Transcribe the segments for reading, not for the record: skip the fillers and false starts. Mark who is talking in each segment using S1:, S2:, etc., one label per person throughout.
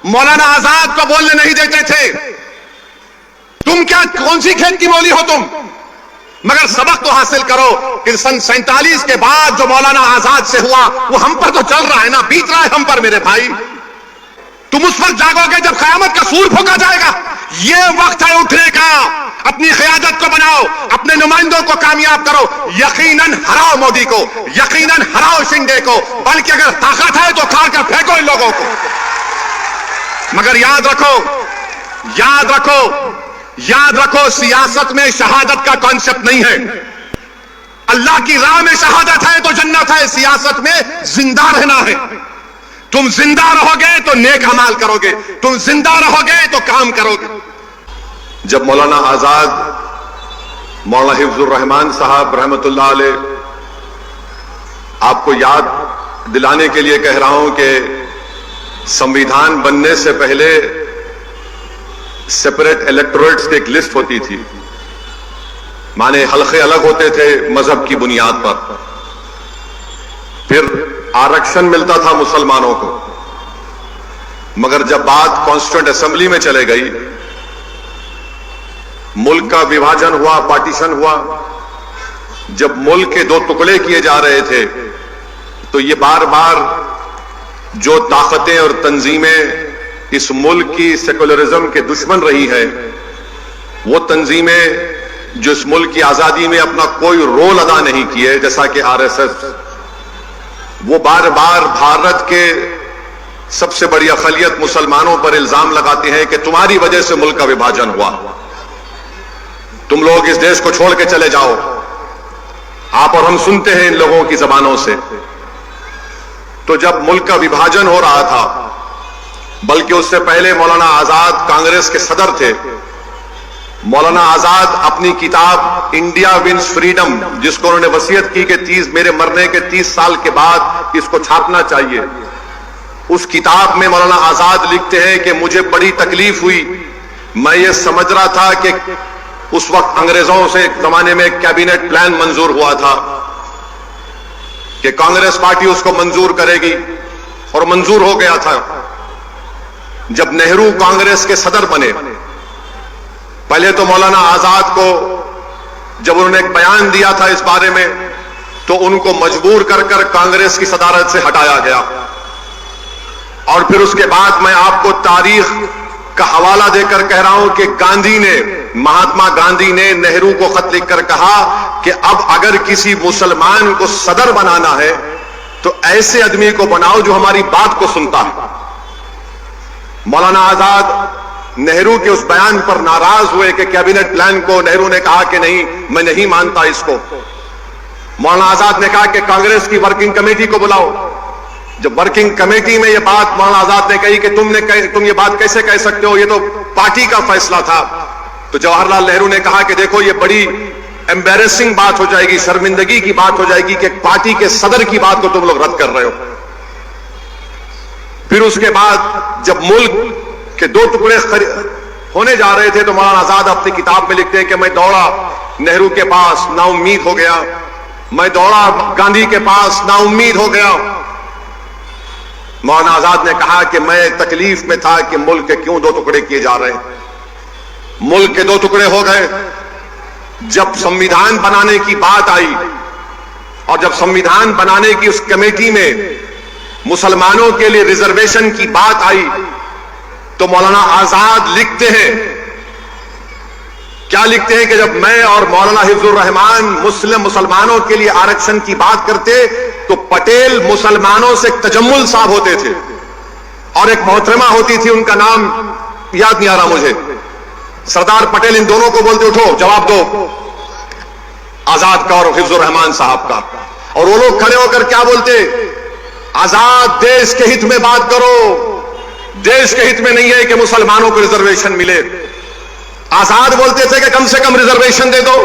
S1: मौलाना आजाद को बोलने नहीं देते थे। तुम क्या कौन सी खेत की मौली हो तुम? मगर सबक तो हासिल करो कि सन 47 के बाद जो मौलाना आजाद से हुआ वो हम पर तो चल रहा है ना, बीत रहा है हम पर मेरे भाई। तुम उस वक्त जागोगे जब कयामत का सूर फूंका जाएगा। ये वक्त है उठने का। अपनी क़यादत को बनाओ, अपने नुमाइंदों को कामयाब करो। यकीनन हराओ मोदी को, यकीनन हराओ शिंदे को, बल्कि अगर ताकत है तो खाल कर फेंको इन लोगों को। मगर याद रखो, याद रखो, याद रखो, सियासत में शहादत का कॉन्सेप्ट नहीं है। अल्लाह की राह में शहादत है तो जन्नत है, सियासत में जिंदा रहना है। तुम जिंदा रहोगे तो नेक अमाल करोगे, तुम जिंदा रहोगे तो काम करोगे। जब मौलाना आजाद, मौलाना हिफ्जुर रहमान साहब रहमतुल्लाह अलैह, आपको याद दिलाने के लिए कह रहा हूं कि संविधान बनने से पहले सेपरेट इलेक्टोरेट्स की एक लिस्ट होती थी, माने हल्के अलग होते थे मजहब की बुनियाद पर। फिर आरक्षण मिलता था मुसलमानों को। मगर जब बात कॉन्स्टिट्यूएंट असेंबली में चले गई, मुल्क का विभाजन हुआ, पार्टीशन हुआ, जब मुल्क के दो टुकड़े किए जा रहे थे, तो ये बार बार जो ताकतें और तंजीमें इस मुल्क की सेकुलरिज्म के दुश्मन रही है, वो तंजीमें जो इस मुल्क की आजादी में अपना कोई रोल अदा नहीं किए, जैसा कि आरएसएस, वो बार बार भारत के सबसे बड़ी अक़लियत मुसलमानों पर इल्जाम लगाते हैं कि तुम्हारी वजह से मुल्क का विभाजन हुआ, तुम लोग इस देश को छोड़ के चले जाओ। आप और हम सुनते हैं इन लोगों की जबानों से। तो जब मुल्क का विभाजन हो रहा था, बल्कि उससे पहले मौलाना आजाद कांग्रेस के सदर थे, मौलाना आजाद अपनी किताब इंडिया विंस फ्रीडम, जिसको उन्होंने वसीयत की कि मेरे मरने के 30 साल के बाद इसको छापना चाहिए, उस किताब में मौलाना आजाद लिखते हैं कि मुझे बड़ी तकलीफ हुई। मैं ये समझ रहा था कि उस वक्त अंग्रेजों से एक जमाने में कैबिनेट प्लान मंजूर हुआ था कि कांग्रेस पार्टी उसको मंजूर करेगी, और मंजूर हो गया था। जब नेहरू कांग्रेस के सदर बने, पहले तो मौलाना आजाद को जब उन्होंने एक बयान दिया था इस बारे में, तो उनको मजबूर कर कर कांग्रेस की सदारत से हटाया गया। और फिर उसके बाद मैं आपको तारीख का हवाला देकर कह रहा हूं कि गांधी ने, महात्मा गांधी ने नेहरू को खत लिखकर कहा कि अब अगर किसी मुसलमान को सदर बनाना है तो ऐसे आदमी को बनाओ जो हमारी बात को सुनता है। मौलाना आजाद नेहरू के उस बयान पर नाराज हुए कि कैबिनेट प्लान को नेहरू ने कहा कि नहीं, मैं नहीं मानता इसको। मौलाना आजाद ने कहा कि कांग्रेस की वर्किंग कमेटी को बुलाओ। जब वर्किंग कमेटी में यह बात मौलाना आजाद ने कही कि तुम ये बात कैसे कह सकते हो, ये तो पार्टी का फैसला था, तो जवाहरलाल नेहरू ने कहा कि देखो ये बड़ी एम्बैरेसिंग बात हो जाएगी, शर्मिंदगी की बात हो जाएगी कि एक पार्टी के सदर की बात को तुम लोग रद्द कर रहे हो। फिर उसके बाद जब मुल्क के दो टुकड़े होने जा रहे थे, तो मौलाना आजाद अपनी किताब में लिखते हैं कि मैं दौड़ा नेहरू के पास, नाउम्मीद हो गया। मैं दौड़ा गांधी के पास, नाउम्मीद हो गया। मौलाना आजाद ने कहा कि मैं तकलीफ में था कि मुल्क के क्यों दो टुकड़े किए जा रहे हैं। मुल्क के दो टुकड़े हो गए। जब संविधान बनाने की बात आई, और जब संविधान बनाने की उस कमेटी में मुसलमानों के लिए रिजर्वेशन की बात आई, तो मौलाना आजाद लिखते हैं, क्या लिखते हैं कि जब मैं और मौलाना हिफ्जुर रहमान मुसलमानों के लिए आरक्षण की बात करते, तो पटेल मुसलमानों से तजम्मुल साहब होते थे, और एक मोहतरमा होती थी, उनका नाम याद नहीं आ रहा मुझे, सरदार पटेल, इन दोनों को बोलते उठो जवाब दो, आजाद का और हिफ्जुर रहमान साहब का। और वो लोग खड़े होकर क्या बोलते, आजाद देश के हित में बात करो, देश के हित में नहीं है कि मुसलमानों को रिजर्वेशन मिले। आजाद बोलते थे कि कम से कम रिजर्वेशन दे दो।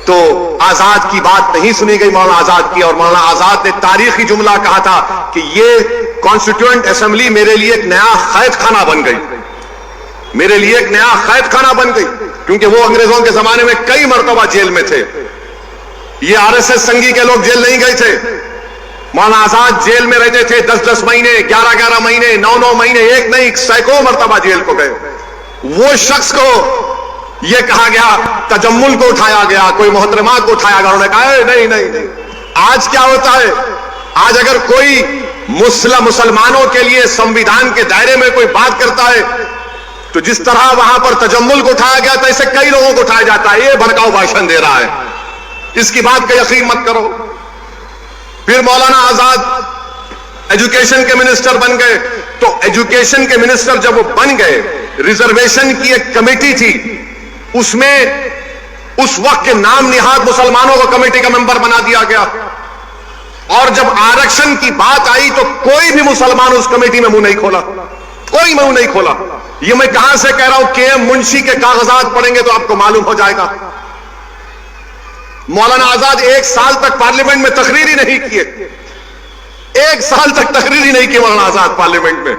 S1: तो आजाद की बात नहीं सुनी गई मौलाना आजाद की, और मौलाना आजाद ने तारीखी जुमला कहा था कि ये कॉन्स्टिट्यूएंट असेंबली मेरे लिए एक नया कैद खाना बन गई, मेरे लिए एक नया कैद खाना बन गई, क्योंकि वो अंग्रेजों के जमाने में कई मर्तबा जेल में थे। ये आरएसएस संघी के लोग जेल नहीं गए थे, मौलाना आजाद जेल में रहते थे 10-10 महीने, 11-11 महीने, 9-9 महीने, एक नहीं सैकड़ों मरतबा जेल को गए। वो शख्स को यह कहा गया, तजम्मुल को उठाया गया, कोई मोहतरमा को उठाया गया, उन्होंने कहा नहीं नहीं नहीं। आज क्या होता है, आज अगर कोई मुसलमानों के लिए संविधान के दायरे में कोई बात करता है तो जिस तरह वहां पर तजम्मुल को उठाया गया था, ऐसे कई लोगों को उठाया जाता है। ये भड़काऊ भाषण दे रहा है, इसकी बात का यकीन मत करो। फिर मौलाना आजाद एजुकेशन के मिनिस्टर बन गए, तो एजुकेशन के मिनिस्टर जब वो बन गए, रिजर्वेशन की एक कमेटी थी, उसमें उस वक्त के नाम निहाद मुसलमानों को कमेटी का मेंबर बना दिया गया। और जब आरक्षण की बात आई तो कोई भी मुसलमान उस कमेटी में मुंह नहीं खोला, कोई मुंह नहीं खोला। ये मैं कहां से कह रहा हूं, के.एम. मुंशी के कागजात पढ़ेंगे तो आपको मालूम हो जाएगा। मौलाना आजाद 1 साल तक पार्लियामेंट में तकरीर ही नहीं किए, 1 साल तक तकरीर ही नहीं की मौलाना आजाद पार्लियामेंट में,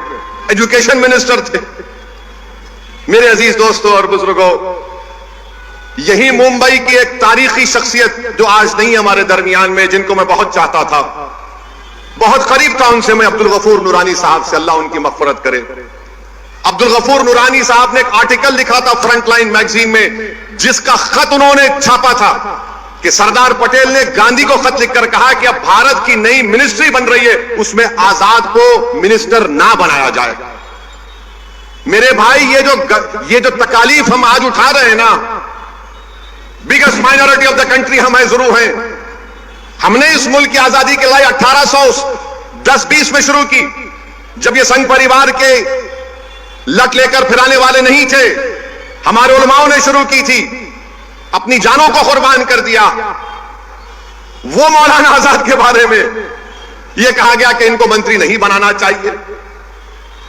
S1: एजुकेशन मिनिस्टर थे। मेरे अजीज दोस्तों और बुजुर्गों, यही मुंबई की एक तारीखी शख्सियत जो आज नहीं है हमारे दरमियान में, जिनको मैं बहुत चाहता था, बहुत करीब था उनसे मैं, अब्दुल गफूर नूरानी साहब से, अल्लाह उनकी मग़फ़िरत करे। अब्दुल गफूर नूरानी साहब ने एक आर्टिकल लिखा था फ्रंटलाइन मैगजीन में, जिसका खत उन्होंने छापा था कि सरदार पटेल ने गांधी को खत लिखकर कहा कि अब भारत की नई मिनिस्ट्री बन रही है, उसमें आजाद को मिनिस्टर ना बनाया जाए। मेरे भाई, ये जो तकालीफ हम आज उठा रहे हैं ना, biggest minority of the country हम जरूर हैं। हमने इस मुल्क की आजादी की लड़ाई 1810-20 में शुरू की, जब ये संघ परिवार के लट लेकर फिराने वाले नहीं थे, हमारे उलमाओं ने शुरू की थी, अपनी जानों को कुर्बान कर दिया। वो मौलाना आजाद के बारे में यह कहा गया कि इनको मंत्री नहीं बनाना चाहिए।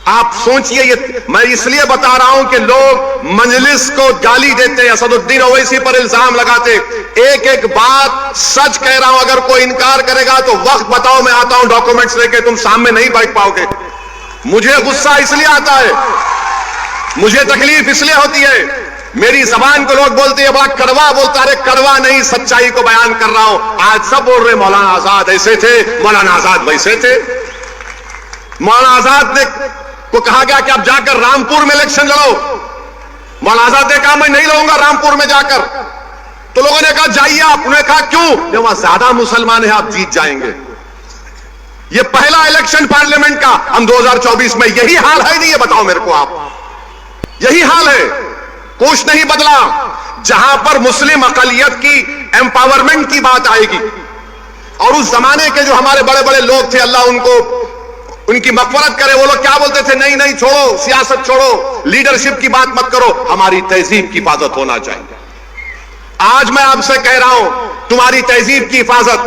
S1: आप सोचिए, ये मैं इसलिए बता रहा हूं कि लोग मजलिस को गाली देते, असदुद्दीन ओवैसी पर इल्जाम लगाते। एक एक बात सच कह रहा हूं, अगर कोई इनकार करेगा तो वक्त बताओ, मैं आता हूं डॉक्यूमेंट्स लेके, तुम सामने नहीं बैठ पाओगे। मुझे गुस्सा इसलिए आता है, मुझे तकलीफ इसलिए होती है, मेरी जबान को लोग बोलते हैं बड़ा कड़वा बोलता है, कड़वा नहीं, सच्चाई को बयान कर रहा हूं। आज सब बोल रहे मौलाना आजाद ऐसे थे, मौलाना आजाद वैसे थे। मौलाना आजाद ने को कहा गया कि आप जाकर रामपुर में इलेक्शन लड़ो। मौलाना आजाद ने कहा मैं नहीं लड़ूंगा रामपुर में जाकर। तो लोगों ने कहा जाइए आप। उन्होंने कहा क्यों? वहां ज्यादा मुसलमान है, आप जीत जाएंगे। ये पहला इलेक्शन पार्लियामेंट का, हम 2024 में, यही हाल है नहीं? ये बताओ मेरे को आप, यही हाल है, कुछ नहीं बदला। जहां पर मुस्लिम अकलियत की एम्पावरमेंट की बात आएगी, और उस जमाने के जो हमारे बड़े बड़े लोग थे, अल्लाह उनकी मग़फ़िरत करे, वो लोग क्या बोलते थे? नहीं नहीं, छोड़ो सियासत, छोड़ो लीडरशिप की बात मत करो, हमारी तहजीब की हिफाजत होना चाहिए। आज मैं आपसे कह रहा हूं, तुम्हारी तहजीब की हिफाजत,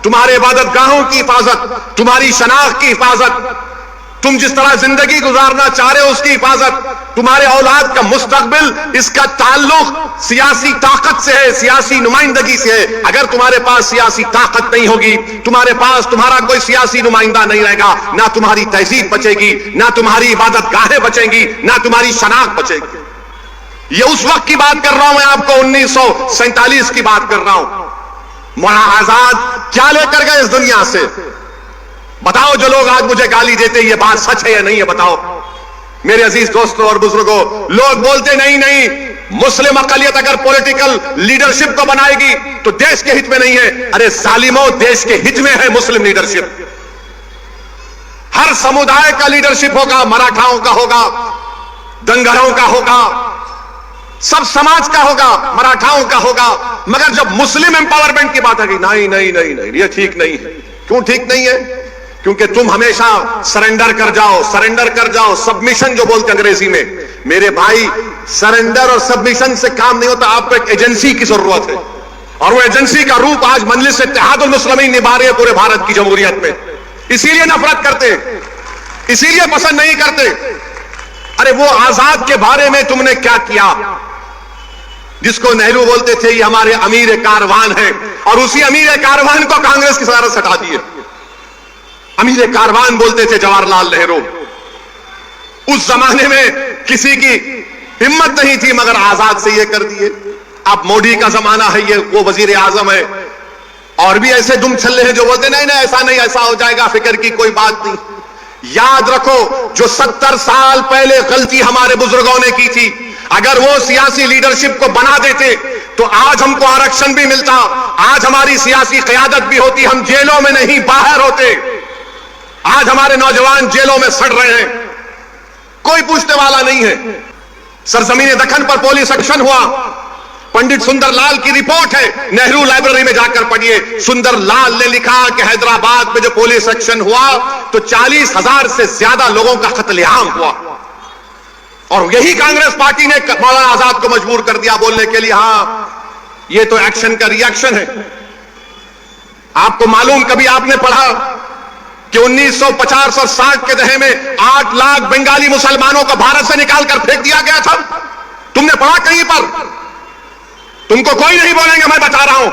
S1: तुम्हारे इबादत गाहों की हिफाजत, तुम्हारी शनाख्त की हिफाजत, तुम जिस तरह जिंदगी गुजारना चाह रहे हो उसकी हिफाजत, तुम्हारे औलाद का मुस्तकबिल, इसका ताल्लुक सियासी ताकत से है, सियासी नुमाइंदगी से है। अगर तुम्हारे पास सियासी ताकत नहीं होगी, तुम्हारे पास तुम्हारा कोई सियासी नुमाइंदा नहीं रहेगा, ना तुम्हारी तहजीब बचेगी, ना तुम्हारी इबादत गाहें बचेंगी, ना तुम्हारी शनाख्त बचेगी। ये उस वक्त की बात कर रहा हूं मैं आपको, 1947 की बात कर रहा हूं। मौलाना आजाद क्या लेकर गए इस दुनिया से? बताओ, जो लोग आज मुझे गाली देते, ये बात सच है या नहीं है? बताओ मेरे अजीज दोस्तों और बुजुर्गों। लोग बोलते नहीं नहीं, मुस्लिम अकलियत अगर पॉलिटिकल लीडरशिप को बनाएगी तो देश के हित में नहीं है। अरे जालिमों, देश के हित में है मुस्लिम लीडरशिप। हर समुदाय का लीडरशिप होगा, मराठाओं का होगा, दंगरों का होगा, सब समाज का होगा, मराठाओं का होगा। मगर जब मुस्लिम एम्पावरमेंट की बात आएगी, नहीं नहीं नहीं नहीं, ये ठीक नहीं है। क्यों ठीक नहीं है? क्योंकि तुम हमेशा सरेंडर कर जाओ, सरेंडर कर जाओ, सबमिशन जो बोलते अंग्रेजी में। मेरे भाई, सरेंडर और सबमिशन से काम नहीं होता, आपको एक एजेंसी की जरूरत है, और वो एजेंसी का रूप आज मजलिस इत्तेहादुल मुस्लिमीन निभा रही है पूरे भारत की जमहूरियत में। इसीलिए नफरत करते, इसीलिए पसंद नहीं करते। अरे वो आजाद के बारे में तुमने क्या किया, जिसको नेहरू बोलते थे ये हमारे अमीर कारवान है, और उसी अमीर कारवान को कांग्रेस की सदारत से हटा दिए। अमीर कारवान बोलते थे जवाहरलाल नेहरू। उस जमाने में किसी की हिम्मत नहीं थी, मगर आजाद से ये कर दिए। अब मोदी का जमाना है, ये वो वजीर आजम है, और भी ऐसे दुम छल्ले हैं जो बोलते नहीं नहीं ऐसा नहीं, ऐसा हो जाएगा, फिक्र की कोई बात नहीं। याद रखो, जो 70 साल पहले गलती हमारे बुजुर्गों ने की थी, अगर वो सियासी लीडरशिप को बना देते तो आज हमको आरक्षण भी मिलता, आज हमारी सियासी क़यादत भी होती, हम जेलों में नहीं बाहर होते। आज हमारे नौजवान जेलों में सड़ रहे हैं, कोई पूछने वाला नहीं है। सरजमीन दक्कन पर पुलिस एक्शन हुआ, पंडित सुंदरलाल की रिपोर्ट है, नेहरू लाइब्रेरी में जाकर पढ़िए। सुंदरलाल ने लिखा कि हैदराबाद में जो पुलिस एक्शन हुआ तो 40,000 से ज्यादा लोगों का कत्लेआम हुआ, और यही कांग्रेस पार्टी ने मौलाना आजाद को मजबूर कर दिया बोलने के लिए हां ये तो एक्शन का रिएक्शन है। आपको मालूम, कभी आपने पढ़ा कि 1950 और 60 के दशक में 8 लाख बंगाली मुसलमानों को भारत से निकालकर फेंक दिया गया था? तुमने पढ़ा कहीं पर? तुमको कोई नहीं बोलेंगे, मैं बता रहा हूं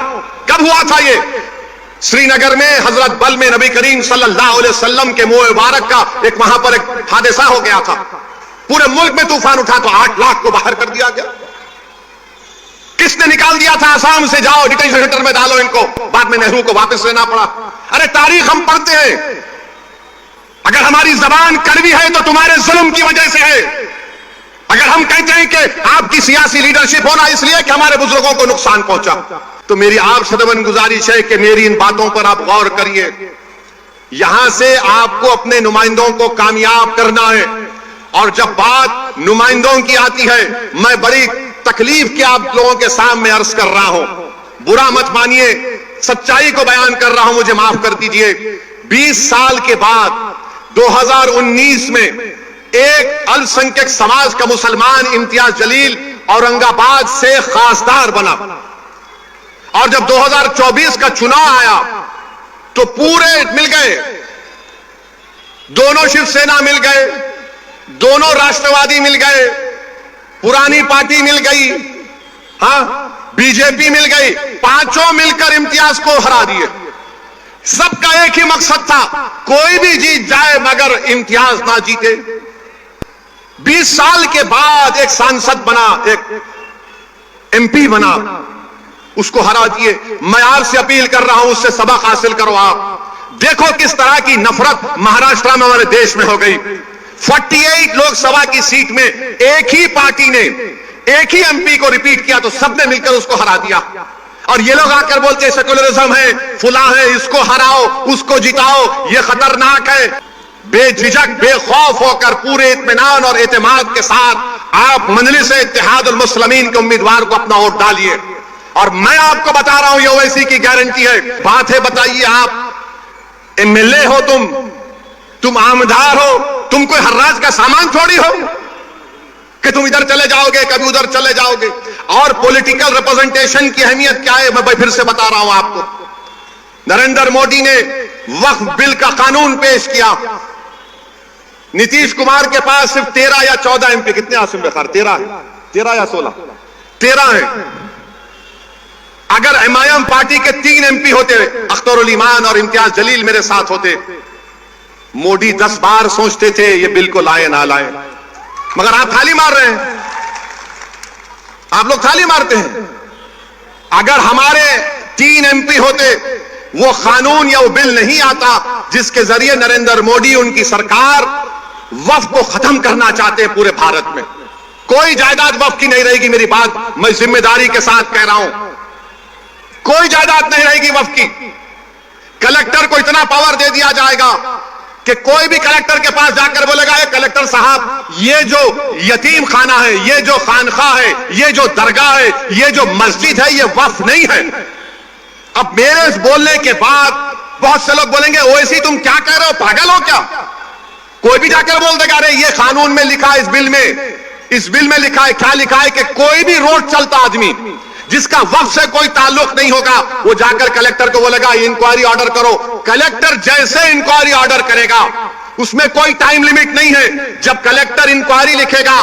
S1: कब हुआ था ये। श्रीनगर में हजरत बल में नबी करीम सल्लल्लाहु अलैहि वसल्लम के मुंह मुबारक का एक वहां पर एक हादसा हो गया था, पूरे मुल्क में तूफान उठा तो 8 लाख को बाहर कर दिया गया। किसने निकाल दिया था? आसाम से जाओ डिटेंशन सेंटर में डालो इनको, बाद में नेहरू को वापस लेना पड़ा। अरे तारीख हम पढ़ते हैं, अगर हमारी जबान कड़वी है तो तुम्हारे जुल्म की वजह से है। अगर हम कहते हैं कि आपकी सियासी लीडरशिप होना इसलिए कि हमारे बुजुर्गों को नुकसान पहुंचा, तो मेरी आपसे दमन गुजारिश है कि मेरी इन बातों पर आप गौर करिए। यहां से आपको अपने नुमाइंदों को कामयाब करना है, और जब बात नुमाइंदों की आती है, मैं बड़ी तकलीफ के आप लोगों के सामने अर्ज कर रहा हूं, बुरा मत मानिए, सच्चाई को बयान कर रहा हूं, मुझे माफ कर दीजिए। 20 साल के बाद 2019 में एक अल्पसंख्यक समाज का मुसलमान इम्तियाज जलील औरंगाबाद से खासदार बना, और जब 2024 का चुनाव आया तो पूरे मिल गए, दोनों शिवसेना मिल गए, दोनों राष्ट्रवादी मिल गए, पुरानी पार्टी मिल गई, हां बीजेपी मिल गई, पांचों मिलकर इम्तियाज को हरा दिए। सबका एक ही मकसद था, कोई भी जीत जाए मगर इम्तियाज ना जीते। 20 साल के बाद एक सांसद बना, एक एमपी बना, उसको हरा दिए। मैं आपसे अपील कर रहा हूं, उससे सबक हासिल करो। आप देखो किस तरह की नफरत महाराष्ट्र में हमारे देश में हो गई। 48 लोकसभा की सीट में एक ही पार्टी ने एक ही एमपी को रिपीट किया तो सबने मिलकर उसको हरा दिया, और ये लोग आकर बोलते सेकुलरिज्म है, फुला है, इसको हराओ, उसको जिताओ, ये खतरनाक है। बेझिझक बेखौफ होकर पूरे इत्मीनान और एतमाद के साथ आप मजलिस इत्तेहादुल मुस्लिमीन के उम्मीदवार को अपना वोट डालिए। और मैं आपको बता रहा हूं, ये ओवैसी की गारंटी है। बात है, बताइए, आप एमएलए हो, तुम आमदार हो, तुम कोई हर्राज का सामान थोड़ी हो कि तुम इधर चले जाओगे कभी उधर चले जाओगे। और पॉलिटिकल रिप्रेजेंटेशन की अहमियत क्या है, मैं फिर से बता रहा हूं आपको। नरेंद्र मोदी ने वक्फ बिल का कानून पेश किया, नीतीश कुमार के पास सिर्फ 13 या 14 एमपी, कितने आसिम बेकार, 13 या 16, 13 है। अगर एमआईएम पार्टी के 3 एमपी होते, अख्तरुल ईमान और इम्तियाज जलील मेरे साथ होते, मोदी 10 बार सोचते थे ये बिल को लाए ना लाए, मगर आप थाली मार रहे हैं, आप लोग थाली मारते हैं। अगर हमारे 3 एमपी होते, वो कानून या वो बिल नहीं आता जिसके जरिए नरेंद्र मोदी उनकी सरकार वक्फ को खत्म करना चाहते हैं पूरे भारत में। कोई जायदाद वक्फ की नहीं रहेगी, मेरी बात मैं जिम्मेदारी के साथ कह रहा हूं, कोई जायदाद नहीं रहेगी वक्फ की। कलेक्टर को इतना पावर दे दिया जाएगा कि कोई भी कलेक्टर के पास जाकर बोलेगा, कलेक्टर साहब ये जो यतीम खाना है, ये जो खानखा है, ये जो दरगाह है, ये जो मस्जिद है, ये वक्फ नहीं है। अब मेरे बोलने के बाद बहुत से लोग बोलेंगे, ओवैसी तुम क्या कह रहे हो, पागल हो क्या? कोई भी जाकर बोल देगा, अरे ये कानून में लिखा है, इस बिल में लिखा है। क्या लिखा है कि कोई भी रोड चलता आदमी जिसका वक्फ से कोई ताल्लुक नहीं होगा, वो जाकर कलेक्टर को बोलेगा इंक्वायरी ऑर्डर करो। कलेक्टर जैसे इंक्वायरी ऑर्डर करेगा, उसमें कोई टाइम लिमिट नहीं है। जब कलेक्टर इंक्वायरी लिखेगा,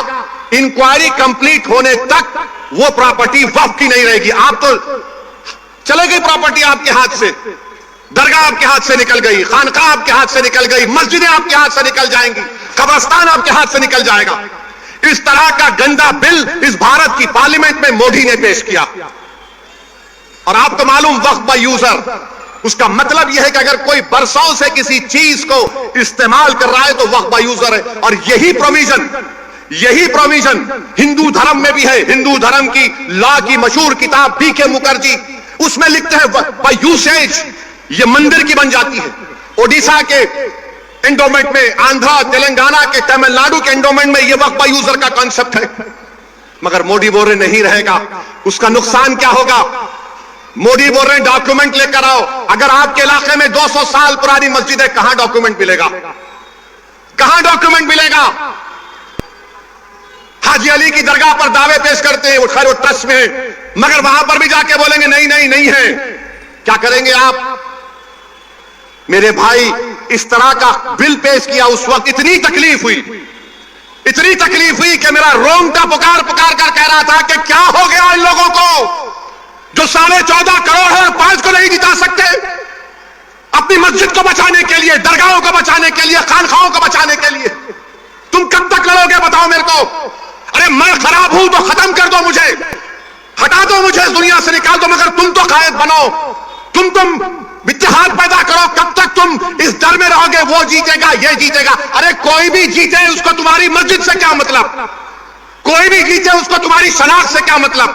S1: इंक्वायरी कंप्लीट होने तक वो प्रॉपर्टी वक्फ की नहीं रहेगी। आप तो चले गई प्रॉपर्टी आपके हाथ से, दरगाह आपके हाथ से निकल गई, खानका आपके हाथ से निकल गई, मस्जिदें आपके हाथ से निकल जाएंगी, कब्रिस्तान आपके हाथ से निकल जाएगा। इस तरह का गंदा बिल इस भारत की पार्लियामेंट में मोदी ने पेश किया। और आपको मालूम, वक्फ बाय यूजर, उसका मतलब यह है कि अगर कोई बरसों से किसी चीज को इस्तेमाल कर रहा है तो वक्फ बाय यूजर है। और यही प्रोविजन हिंदू धर्म में भी है। हिंदू धर्म की लॉ की मशहूर किताब बीके मुखर्जी, उसमें लिखते हैं बाय यूसेज ये मंदिर की बन जाती है। ओडिशा के एंडोमेंट में, आंध्रा, तेलंगाना के, तमिलनाडु के एंडोमेंट में यह वक्फ बाय यूजर का कॉन्सेप्ट है। मगर मोदी बोल रहे नहीं रहेगा। उसका नुकसान क्या होगा? मोदी बोल रहे डॉक्यूमेंट लेकर आओ। अगर आपके इलाके में 200 साल पुरानी मस्जिद है, कहां डॉक्यूमेंट मिलेगा? कहां डॉक्यूमेंट मिलेगा? हाजी अली की दरगाह पर दावे पेश करते हैं, वो खैर वो ट्रस्ट में है, मगर वहां पर भी जाके बोलेंगे नहीं नहीं नहीं है। क्या करेंगे आप? मेरे भाई, इस तरह का बिल पेश किया, उस वक्त इतनी तकलीफ हुई कि मेरा रोंगटा पुकार पुकार कर कह रहा था कि क्या हो गया इन लोगों को जो 14.5 करोड़ है और 5 को नहीं जिता सकते। अपनी मस्जिद को बचाने के लिए, दरगाहों को बचाने के लिए, खानखाओं को बचाने के लिए तुम कब तक लड़ोगे? बताओ मेरे को। अरे मैं खराब हूं तो खत्म कर दो मुझे, हटा दो मुझे, इस दुनिया से निकाल दो, मगर तुम तो कायद बनो, तुम इत्तेहाद पैदा करो। कब तक तुम इस डर में रहोगे वो जीतेगा, ये जीतेगा? अरे कोई भी जीते उसको तुम्हारी मस्जिद से क्या मतलब? कोई भी जीते उसको तुम्हारी शनाख्त से क्या मतलब?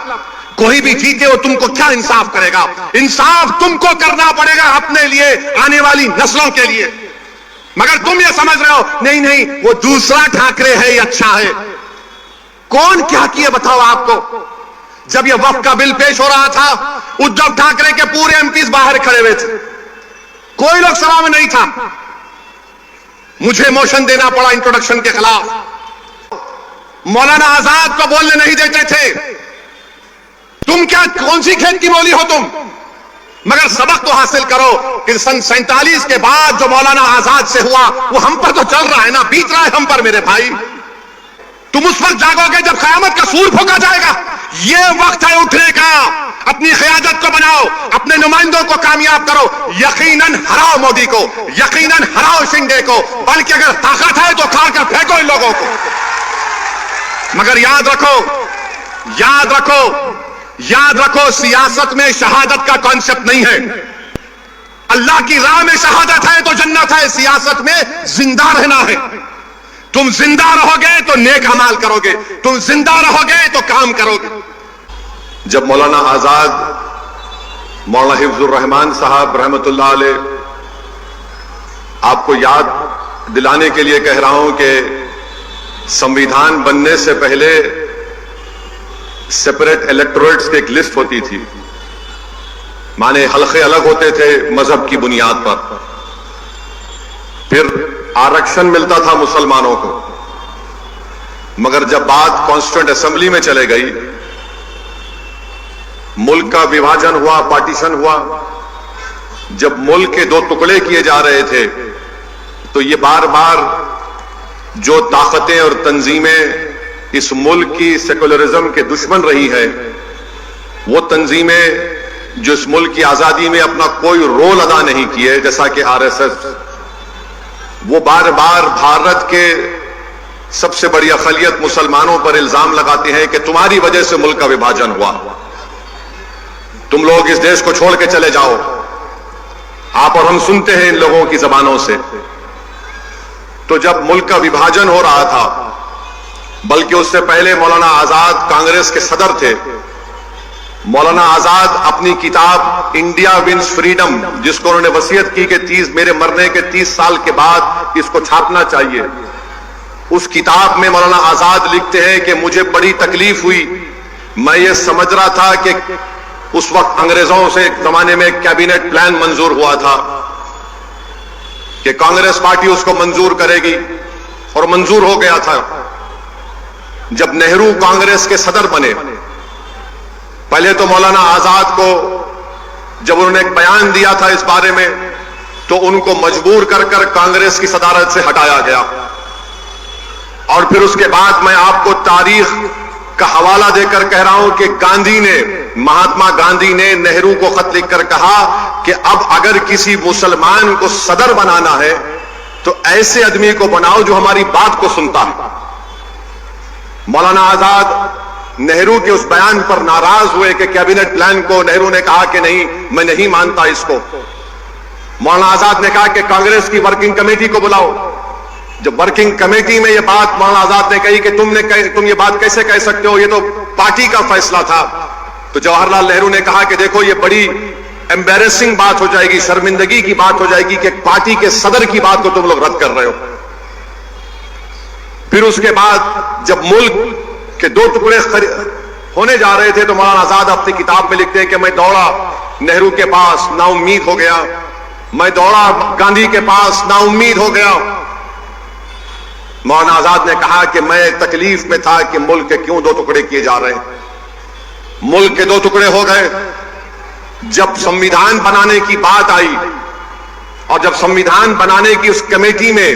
S1: कोई भी जीते वो तुमको क्या इंसाफ करेगा? इंसाफ तुमको करना पड़ेगा अपने लिए, आने वाली नस्लों के लिए। मगर तुम ये समझ रहे हो नहीं नहीं वो दूसरा ठाकरे है, ये अच्छा है। कौन क्या किए बताओ आपको? जब यह वक्फ का बिल पेश हो रहा था, उद्धव ठाकरे के पूरे एमपीज बाहर खड़े हुए थे, कोई लोग सभा में नहीं था। मुझे मोशन देना पड़ा इंट्रोडक्शन के खिलाफ। मौलाना आजाद को बोलने नहीं देते थे। तुम क्या, कौन सी खेत की बोली हो तुम? मगर सबक तो हासिल करो कि सन 47 के बाद जो मौलाना आजाद से हुआ वो हम पर तो चल रहा है ना, बीत रहा है हम पर मेरे भाई। तुम उस वक्त जागोगे जब कयामत का सूर फूंका जाएगा। ये वक्त है उठने का। अपनी क़यादत को बनाओ, अपने नुमाइंदों को कामयाब करो। यकीनन हराओ मोदी को, यकीनन हराओ शिंदे को, बल्कि अगर ताकत है तो उखाड़ कर फेंको इन लोगों को। मगर याद रखो, सियासत में शहादत का कॉन्सेप्ट नहीं है। अल्लाह की राह में शहादत है तो जन्नत है, सियासत में जिंदा रहना है। तुम जिंदा रहोगे तो नेक अमाल करोगे, तुम जिंदा रहोगे तो काम करोगे। जब मौलाना आजाद, मौलाना हिफ्जुर रहमान साहब रहमतुल्लाह अलैह, आपको याद दिलाने के लिए कह रहा हूं कि संविधान बनने से पहले सेपरेट इलेक्टोरेट्स की एक लिस्ट होती थी, माने हल्के अलग होते थे मजहब की बुनियाद पर। फिर आरक्षण मिलता था मुसलमानों को। मगर जब बात कॉन्स्टिट्यूएंट असेंबली में चले गई, मुल्क का विभाजन हुआ, पार्टीशन हुआ, जब मुल्क के 2 टुकड़े किए जा रहे थे, तो ये बार बार जो ताकतें और तंजीमें इस मुल्क की सेकुलरिज्म के दुश्मन रही है, वो तंजीमें जो इस मुल्क की आजादी में अपना कोई रोल अदा नहीं किए, जैसा कि आरएसएस, वो बार बार भारत के सबसे बड़ी अक़लियत मुसलमानों पर इल्जाम लगाते हैं कि तुम्हारी वजह से मुल्क का विभाजन हुआ, तुम लोग इस देश को छोड़ के चले जाओ। आप और हम सुनते हैं इन लोगों की जबानों से। तो जब मुल्क का विभाजन हो रहा था, बल्कि उससे पहले मौलाना आजाद कांग्रेस के सदर थे, मौलाना आजाद अपनी किताब इंडिया विंस फ्रीडम, जिसको उन्होंने वसीयत की कि मेरे मरने के 30 साल के बाद इसको छापना चाहिए, उस किताब में मौलाना आजाद लिखते हैं कि मुझे बड़ी तकलीफ हुई। मैं ये समझ रहा था कि उस वक्त अंग्रेजों से एक जमाने में कैबिनेट प्लान मंजूर हुआ था कि कांग्रेस पार्टी उसको मंजूर करेगी, और मंजूर हो गया था। जब नेहरू कांग्रेस के सदर बने, पहले तो मौलाना आजाद को जब उन्होंने एक बयान दिया था इस बारे में, तो उनको मजबूर कर कर कांग्रेस की सदारत से हटाया गया। और फिर उसके बाद मैं आपको तारीख का हवाला देकर कह रहा हूं कि महात्मा गांधी ने नेहरू को खत लिखकर कहा कि अब अगर किसी मुसलमान को सदर बनाना है तो ऐसे आदमी को बनाओ जो हमारी बात को सुनता है। मौलाना आजाद नेहरू के उस बयान पर नाराज हुए कि कैबिनेट प्लान को नेहरू ने कहा कि नहीं, मैं नहीं मानता इसको। मौलाना आजाद ने कहा कि कांग्रेस की वर्किंग कमेटी को बुलाओ। जब वर्किंग कमेटी में यह बात मौलाना आजाद ने कही कि तुम ये बात कैसे कह सकते हो, ये तो पार्टी का फैसला था, तो जवाहरलाल नेहरू ने कहा कि देखो ये बड़ी एम्बैरेसिंग बात हो जाएगी, शर्मिंदगी की बात हो जाएगी कि एक पार्टी के सदर की बात को तुम लोग रद्द कर रहे हो। फिर उसके बाद जब मुल्क के दो टुकड़े होने जा रहे थे तो मौलाना आजाद अपनी किताब में लिखते हैं कि मैं दौड़ा नेहरू के पास, नाउम्मीद हो गया, मैं दौड़ा गांधी के पास, नाउम्मीद हो गया। मौलाना आजाद ने कहा कि मैं तकलीफ में था कि मुल्क के क्यों दो टुकड़े किए जा रहे हैं। मुल्क के दो टुकड़े हो गए जब संविधान बनाने की बात आई, और जब संविधान बनाने की उस कमेटी में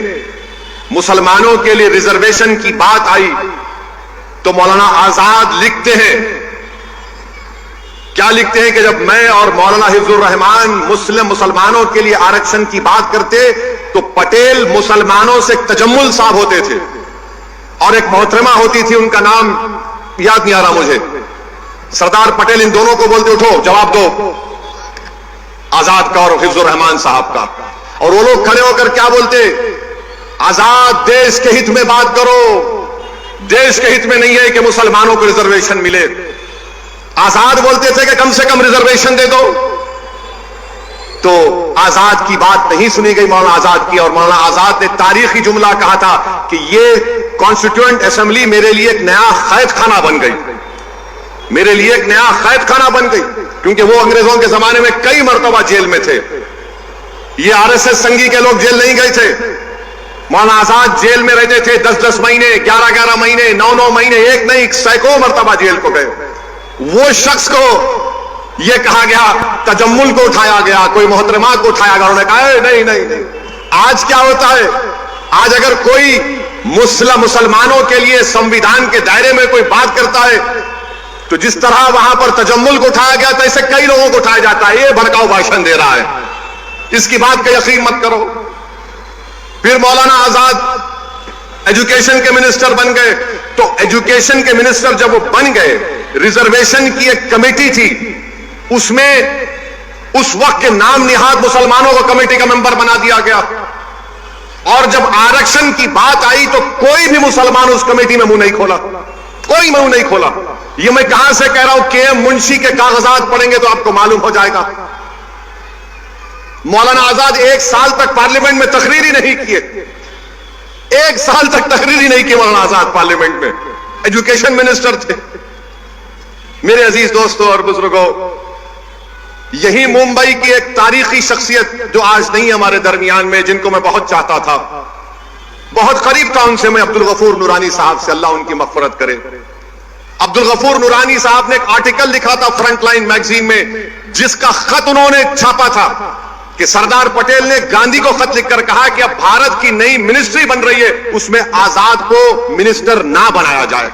S1: मुसलमानों के लिए रिजर्वेशन की बात आई तो मौलाना आजाद लिखते हैं, क्या लिखते हैं कि जब मैं और मौलाना हिफ्जुर रहमान मुसलमानों के लिए आरक्षण की बात करते तो पटेल मुसलमानों से तजम्मुल साहब होते थे, और एक मोहतरमा होती थी, उनका नाम याद नहीं आ रहा मुझे, सरदार पटेल इन दोनों को बोलते उठो जवाब दो, आजाद का और हिफ्जुर रहमान साहब का। और वो लोग खड़े होकर क्या बोलते, आजाद देश के हित में बात करो, देश के हित में नहीं है कि मुसलमानों को रिजर्वेशन मिले। आजाद बोलते थे कि कम से कम रिजर्वेशन दे दो। तो आजाद की बात नहीं सुनी गई मौलाना आजाद की, और मौलाना आजाद ने तारीखी जुमला कहा था कि ये कॉन्स्टिट्यूएंट असेंबली मेरे लिए एक नया कैद खाना बन गई, मेरे लिए एक नया कैद खाना बन गई, क्योंकि वो अंग्रेजों के जमाने में कई मर्तबा जेल में थे। ये आरएसएस संघी के लोग जेल नहीं गए थे, मौलाना आजाद जेल में रहते थे 10-10 महीने, 11-11 महीने, 9-9 महीने, एक नहीं सैकड़ों मर्तबा जेल को गए। वो शख्स को यह कहा गया, तजम्मुल को उठाया गया, कोई मोहतरमा को उठाया गया, उन्होंने कहा नहीं नहीं नहीं। आज क्या होता है, आज अगर कोई मुसलमानों के लिए संविधान के दायरे में कोई बात करता है तो जिस तरह वहां पर तजम्मुल को उठाया गया था, ऐसे कई लोगों को उठाया जाता है, ये भड़काऊ भाषण दे रहा है, इसकी बात का यकीन मत करो। फिर मौलाना आजाद एजुकेशन के मिनिस्टर बन गए, तो एजुकेशन के मिनिस्टर जब वो बन गए, रिजर्वेशन की एक कमेटी थी, उसमें उस वक्त के नाम निहाद मुसलमानों को कमेटी का मेंबर बना दिया गया, और जब आरक्षण की बात आई तो कोई भी मुसलमान उस कमेटी में मुंह नहीं खोला, कोई मुंह नहीं खोला। ये मैं कहां से कह रहा हूं, के मुंशी के कागजात पढ़ेंगे तो आपको मालूम हो जाएगा। मौलाना आजाद 1 साल तक पार्लियामेंट में तकरीर ही नहीं किए, 1 साल तक तकरीर ही नहीं की मौलाना आजाद पार्लियामेंट में, एजुकेशन मिनिस्टर थे। मेरे अजीज दोस्तों और बुजुर्गों, यही मुंबई की एक तारीखी शख्सियत जो आज नहीं है हमारे दरमियान में, जिनको मैं बहुत चाहता था, बहुत करीब था उनसे मैं, अब्दुल गफूर नूरानी साहब से, अल्लाह उनकी मग़फ़िरत करे। अब्दुल गफूर नूरानी साहब ने एक आर्टिकल लिखा था फ्रंटलाइन मैगजीन में, जिसका खत उन्होंने छापा था कि सरदार पटेल ने गांधी को खत लिखकर कहा कि अब भारत की नई मिनिस्ट्री बन रही है, उसमें आजाद को मिनिस्टर ना बनाया जाए।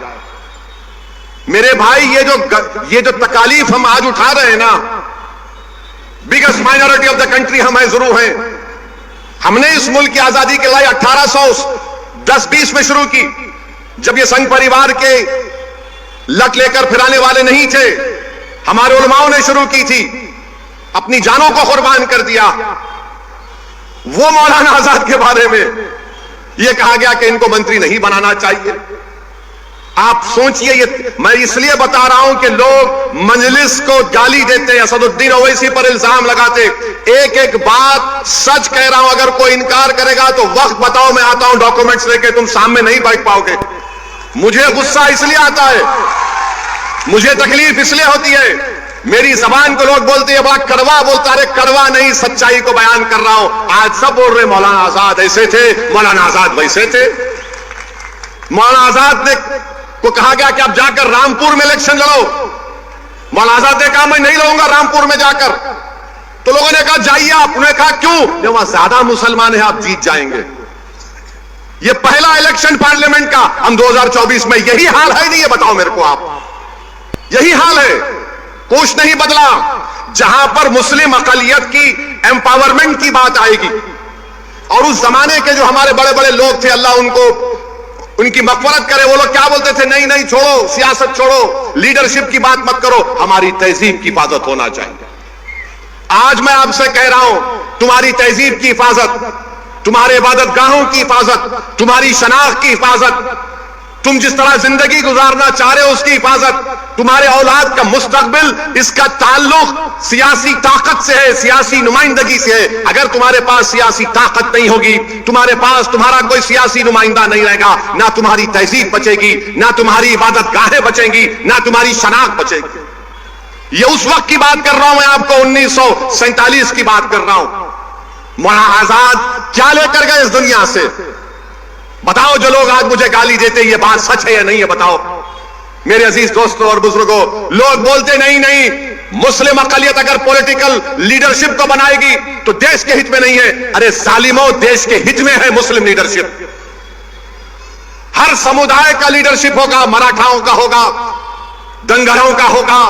S1: मेरे भाई, ये जो तकालीफ हम आज उठा रहे हैं ना, biggest minority of the country हम जरूर हैं। हमने इस मुल्क की आजादी की लड़ाई 1810-20 में शुरू की, जब ये संघ परिवार के लट लेकर फिराने वाले नहीं थे, हमारे उलमाओं ने शुरू की थी, अपनी जानों को कुर्बान कर दिया। वो मौलाना आजाद के बारे में यह कहा गया कि इनको मंत्री नहीं बनाना चाहिए। आप सोचिए, ये मैं इसलिए बता रहा हूं कि लोग मजलिस को गाली देते हैं, असदुद्दीन ओवैसी पर इल्जाम लगाते, एक एक बात सच कह रहा हूं। अगर कोई इनकार करेगा तो वक्त बताओ, मैं आता हूं डॉक्यूमेंट्स लेके, तुम सामने नहीं बैठ पाओगे। मुझे गुस्सा इसलिए आता है, मुझे तकलीफ इसलिए होती है, मेरी जबान को लोग बोलते हैं बड़ा कड़वा बोलता है, कड़वा नहीं, सच्चाई को बयान कर रहा हूं। आज सब बोल रहे मौलाना आजाद ऐसे थे, मौलाना आजाद वैसे थे। मौलाना आजाद ने को कहा गया कि आप जाकर रामपुर में इलेक्शन लड़ो। मौलाना आजाद ने कहा मैं नहीं लड़ूंगा रामपुर में जाकर। तो लोगों ने कहा जाइए आप। उन्होंने कहा क्यों? जब वहां ज्यादा मुसलमान है, आप जीत जाएंगे। ये पहला इलेक्शन पार्लियामेंट का, हम 2024 में, यही हाल है नहीं? ये बताओ मेरे को आप, यही हाल है, कुछ नहीं बदला। जहां पर मुस्लिम अकलियत की एम्पावरमेंट की बात आएगी, और उस जमाने के जो हमारे बड़े बड़े लोग थे, अल्लाह उनकी मग़फ़िरत करे, वो लोग क्या बोलते थे? नहीं नहीं, छोड़ो सियासत, छोड़ो लीडरशिप की बात मत करो, हमारी तहजीब की हिफाजत होना चाहिए। आज मैं आपसे कह रहा हूं, तुम्हारी तहजीब की हिफाजत, तुम्हारे इबादतगाहों की हिफाजत, तुम्हारी शनाख्त की हिफाजत, तुम जिस तरह जिंदगी गुजारना चाह रहे हो उसकी हिफाजत, तुम्हारे औलाद का मुस्तकबिल, इसका ताल्लुक सियासी ताकत से है, सियासी नुमाइंदगी से है। अगर तुम्हारे पास सियासी ताकत नहीं होगी, तुम्हारे पास तुम्हारा कोई सियासी नुमाइंदा नहीं रहेगा, ना तुम्हारी तहजीब बचेगी, ना तुम्हारी इबादतगाहें बचेंगी, ना तुम्हारी शनाख्त बचेगी। ये उस वक्त की बात कर रहा हूं मैं आपको, 1947 की बात कर रहा हूं। मौलाना आजाद क्या लेकर गए इस दुनिया से? बताओ, जो लोग आज मुझे गाली देते, ये बात सच है या नहीं है? बताओ मेरे अजीज दोस्तों और बुजुर्गों। लोग बोलते नहीं, मुस्लिम अकलियत अगर पॉलिटिकल लीडरशिप को बनाएगी तो देश के हित में नहीं है। अरे जालिमों, देश के हित में है मुस्लिम लीडरशिप। हर समुदाय का लीडरशिप होगा, मराठाओं का होगा, दंगरों का होगा,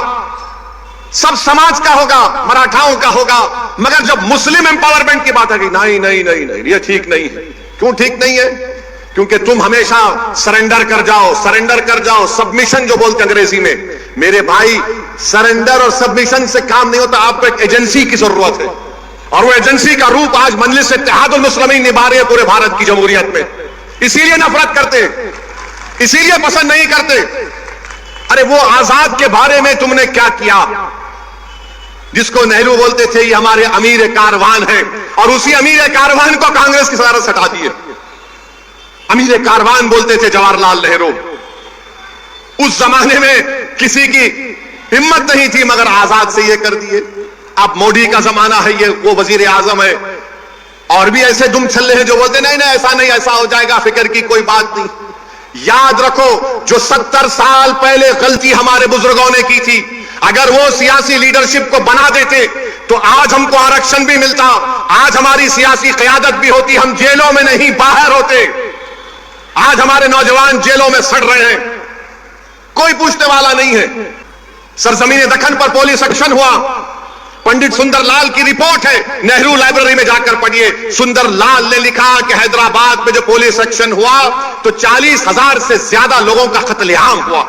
S1: सब समाज का होगा, मराठाओं का होगा। मगर जब मुस्लिम एम्पावरमेंट की बात आएगी, नहीं, ये ठीक नहीं है। क्यों ठीक नहीं है? क्योंकि तुम हमेशा सरेंडर कर जाओ, सबमिशन जो बोलते अंग्रेजी में। मेरे भाई, सरेंडर और सबमिशन से काम नहीं होता, आपको एक एजेंसी की जरूरत है, और वो एजेंसी का रूप आज मजलिस इत्तेहादुल मुस्लिमीन निभा रही है पूरे भारत की जमहूरियत में। इसीलिए नफरत करते, इसीलिए पसंद नहीं करते। अरे वो आजाद के बारे में तुमने क्या किया, जिसको नेहरू बोलते थे ये हमारे अमीर कारवान है, और उसी अमीर कारवान को कांग्रेस की सदारत से हटा दिए। अमीर कारवान बोलते थे जवाहरलाल नेहरू। उस जमाने में किसी की हिम्मत नहीं थी, मगर आजाद से ये कर दिए। अब मोदी का जमाना है, ये वो वजीर आजम है, और भी ऐसे दुम छल्ले हैं जो बोलते नहीं ऐसा नहीं, ऐसा हो जाएगा, फिक्र की कोई बात नहीं। याद रखो, जो 70 साल पहले गलती हमारे बुजुर्गों ने की थी, अगर वो सियासी लीडरशिप को बना देते तो आज हमको आरक्षण भी मिलता, आज हमारी सियासी क़यादत भी होती, हम जेलों में नहीं बाहर होते। आज हमारे नौजवान जेलों में सड़ रहे हैं, कोई पूछने वाला नहीं है। सरजमीन दक्कन पर पुलिस एक्शन हुआ, पंडित सुंदरलाल की रिपोर्ट है, नेहरू लाइब्रेरी में जाकर पढ़िए। सुंदरलाल ने लिखा कि हैदराबाद में जो पुलिस एक्शन हुआ तो 40,000 से ज्यादा लोगों का कत्लेआम हुआ,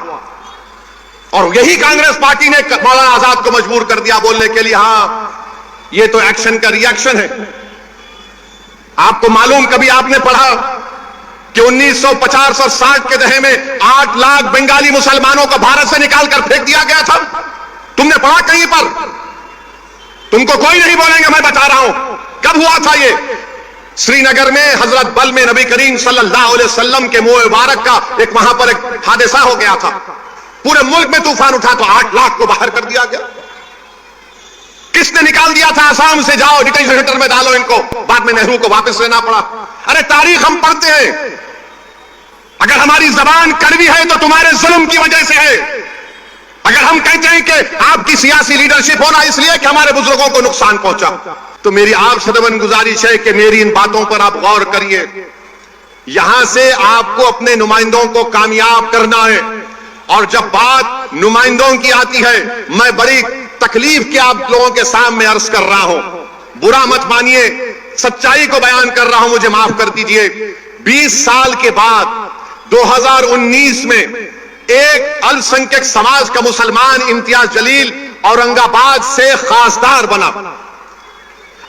S1: और यही कांग्रेस पार्टी ने मौलाना आजाद को मजबूर कर दिया बोलने के लिए, हां ये तो एक्शन का रिएक्शन है। आपको मालूम, कभी आपने पढ़ा कि 1950 और 60 के दशक में 8 लाख बंगाली मुसलमानों को भारत से निकालकर फेंक दिया गया था? तुमने पढ़ा कहीं पर? तुमको कोई नहीं बोलेंगे, मैं बता रहा हूं कब हुआ था ये। श्रीनगर में हजरत बल में नबी करीम सल्लल्लाहु अलैहि वसल्लम के मुंह मुबारक का एक वहां पर एक हादसा हो गया था। पूरे मुल्क में तूफान उठा तो 8 लाख को बाहर कर दिया गया। किसने निकाल दिया था? आसाम से जाओ, डिटेंशन सेंटर में डालो इनको, बाद में नेहरू को वापस लेना पड़ा। अरे तारीख हम पढ़ते हैं। अगर हमारी जबान कड़वी है तो तुम्हारे जुल्म की वजह से है। अगर हम कहते हैं कि आपकी सियासी लीडरशिप होना इसलिए कि हमारे बुजुर्गों को नुकसान पहुंचा, तो मेरी आपसे दबन गुजारिश है कि मेरी इन बातों पर आप गौर करिए। यहां से आपको अपने नुमाइंदों को कामयाब करना है, और जब बात नुमाइंदों की आती है, मैं बड़ी तकलीफ के आप लोगों के सामने अर्ज कर रहा हूं, बुरा मत मानिए, सच्चाई को बयान कर रहा हूं, मुझे माफ कर दीजिए। 20 साल के बाद 2019 में एक अल्पसंख्यक समाज का मुसलमान इम्तियाज जलील औरंगाबाद से खासदार बना,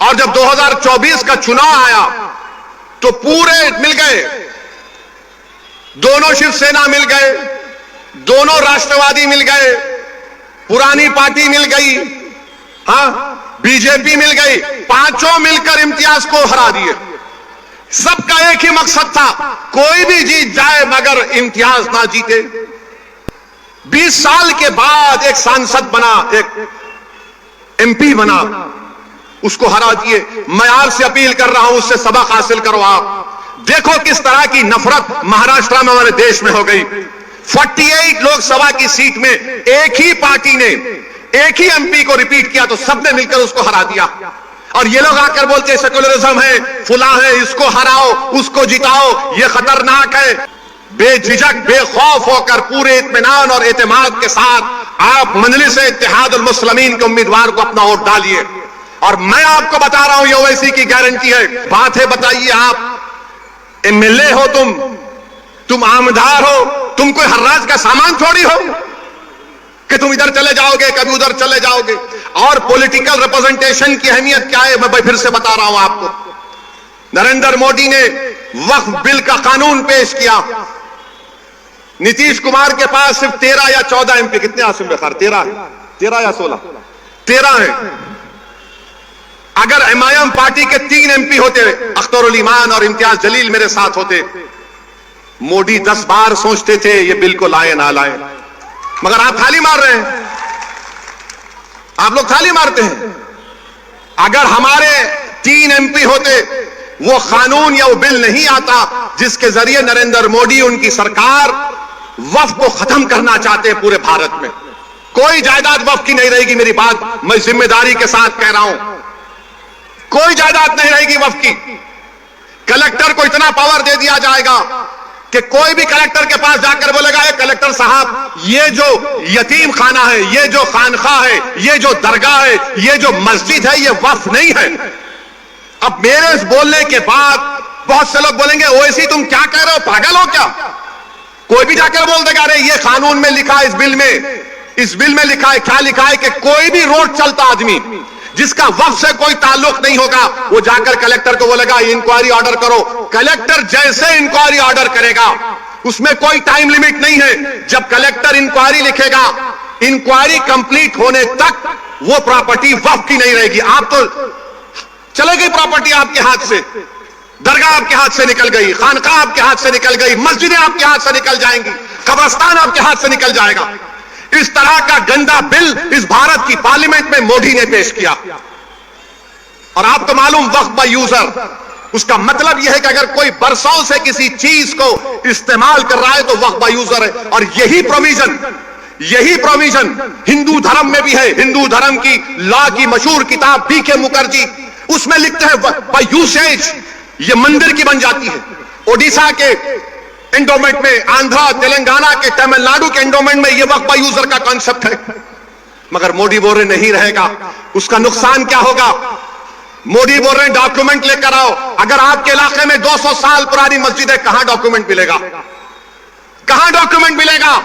S1: और जब 2024 का चुनाव आया तो पूरे मिल गए, दोनों शिवसेना मिल गए, दोनों राष्ट्रवादी मिल गए, पुरानी पार्टी मिल गई, हां बीजेपी मिल गई, पांचों मिलकर इम्तियाज को हरा दिए। सबका एक ही मकसद था, कोई भी जीत जाए मगर इम्तियाज ना जीते। 20 साल के बाद एक सांसद बना, एक एमपी बना, उसको हरा दिए। मैं आपसे अपील कर रहा हूं, उससे सबक हासिल करो। आप देखो किस तरह की नफरत महाराष्ट्र में हमारे देश में हो गई। 48 लोकसभा की सीट में एक ही पार्टी ने एक ही एमपी को रिपीट किया तो सबने मिलकर उसको हरा दिया। और ये लोग आकर बोलते सेकुलरिज्म है, फुला है, इसको हराओ, उसको जिताओ, ये खतरनाक है। बेझिझक बेखौफ होकर पूरे इत्मीनान और एतमाद के साथ आप मजलिस इत्तेहादुल मुस्लिमीन के उम्मीदवार को अपना वोट डालिए। और मैं आपको बता रहा हूं, ये ओवैसी की गारंटी है। बात है, बताइए, आप एमएलए हो, तुम आमदार हो, तुम कोई हर्राज का सामान थोड़ी हो। कि तुम इधर चले जाओगे, कभी उधर चले जाओगे। और पॉलिटिकल रिप्रेजेंटेशन की अहमियत क्या है, मैं फिर से बता रहा हूं आपको। नरेंद्र मोदी ने वक्फ बिल का कानून पेश किया। नीतीश कुमार के पास सिर्फ 13 या 14 एमपी, कितने आसिम बेखार, 13 या 16, 13 है। अगर एमआईएम पार्टी के 3 एमपी होते, अख्तरुल ईमान और इम्तियाज जलील मेरे साथ होते, मोदी 10 बार सोचते थे ये बिल को लाए ना लाए। मगर आप थाली मार रहे हैं, आप लोग थाली मारते हैं। अगर हमारे 3 एमपी होते, वो कानून या वो बिल नहीं आता जिसके जरिए नरेंद्र मोदी, उनकी सरकार वक्फ को खत्म करना चाहते हैं पूरे भारत में। कोई जायदाद वक्फ की नहीं रहेगी, मेरी बात मैं जिम्मेदारी के साथ कह रहा हूं। कोई जायदाद नहीं रहेगी वक्फ की। कलेक्टर को इतना पावर दे दिया जाएगा कि कोई भी कलेक्टर के पास जाकर बोलेगा, ये कलेक्टर साहब, ये जो यतीम खाना है, ये जो खानखा है, ये जो दरगाह है, ये जो मस्जिद है, ये वक्फ नहीं है। अब मेरे इस बोलने के बाद बहुत से लोग बोलेंगे, ओवैसी तुम क्या कह रहे हो, पागल हो क्या? कोई भी जाकर बोल देगा, अरे ये कानून में लिखा है, इस बिल में लिखा है। क्या लिखा है कि कोई भी रोड चलता आदमी जिसका वक्फ से कोई ताल्लुक नहीं होगा, वो जाकर कलेक्टर को बोलेगा इंक्वायरी ऑर्डर करो। कलेक्टर जैसे इंक्वायरी ऑर्डर करेगा, उसमें कोई टाइम लिमिट नहीं है। जब कलेक्टर इंक्वायरी लिखेगा, इंक्वायरी कंप्लीट होने तक वो प्रॉपर्टी वक्फ की नहीं रहेगी। आप तो चले गई प्रॉपर्टी आपके हाथ से, दरगाह आपके हाथ से निकल गई, खानका आपके हाथ से निकल गई, मस्जिदें आपके हाथ से निकल जाएंगी, कब्रिस्तान आपके हाथ से निकल जाएगा। इस तरह का गंदा बिल इस भारत की पार्लियामेंट में मोदी ने पेश किया। और आपको मालूम, वक्फ बाय यूजर, उसका मतलब यह है कि अगर कोई बरसों से किसी चीज को इस्तेमाल कर रहा है तो वक्फ बाय यूजर है। और यही प्रोविजन हिंदू धर्म में भी है। हिंदू धर्म की लॉ की मशहूर किताब बीके मुखर्जी, उसमें लिखते हैं बाय यूसेज ये मंदिर की बन जाती है। ओडिशा के एंडोमेंट में, आंध्रा, तेलंगाना के, तमिलनाडु के एंडोमेंट में ये वक्फ बाय यूजर का कॉन्सेप्ट है। मगर मोदी बोल रहे नहीं रहेगा। उसका नुकसान क्या होगा? मोदी बोल रहे डॉक्यूमेंट लेकर आओ। अगर आपके इलाके में 200 साल पुरानी मस्जिद है, कहां डॉक्यूमेंट मिलेगा? कहां डॉक्यूमेंट मिलेगा?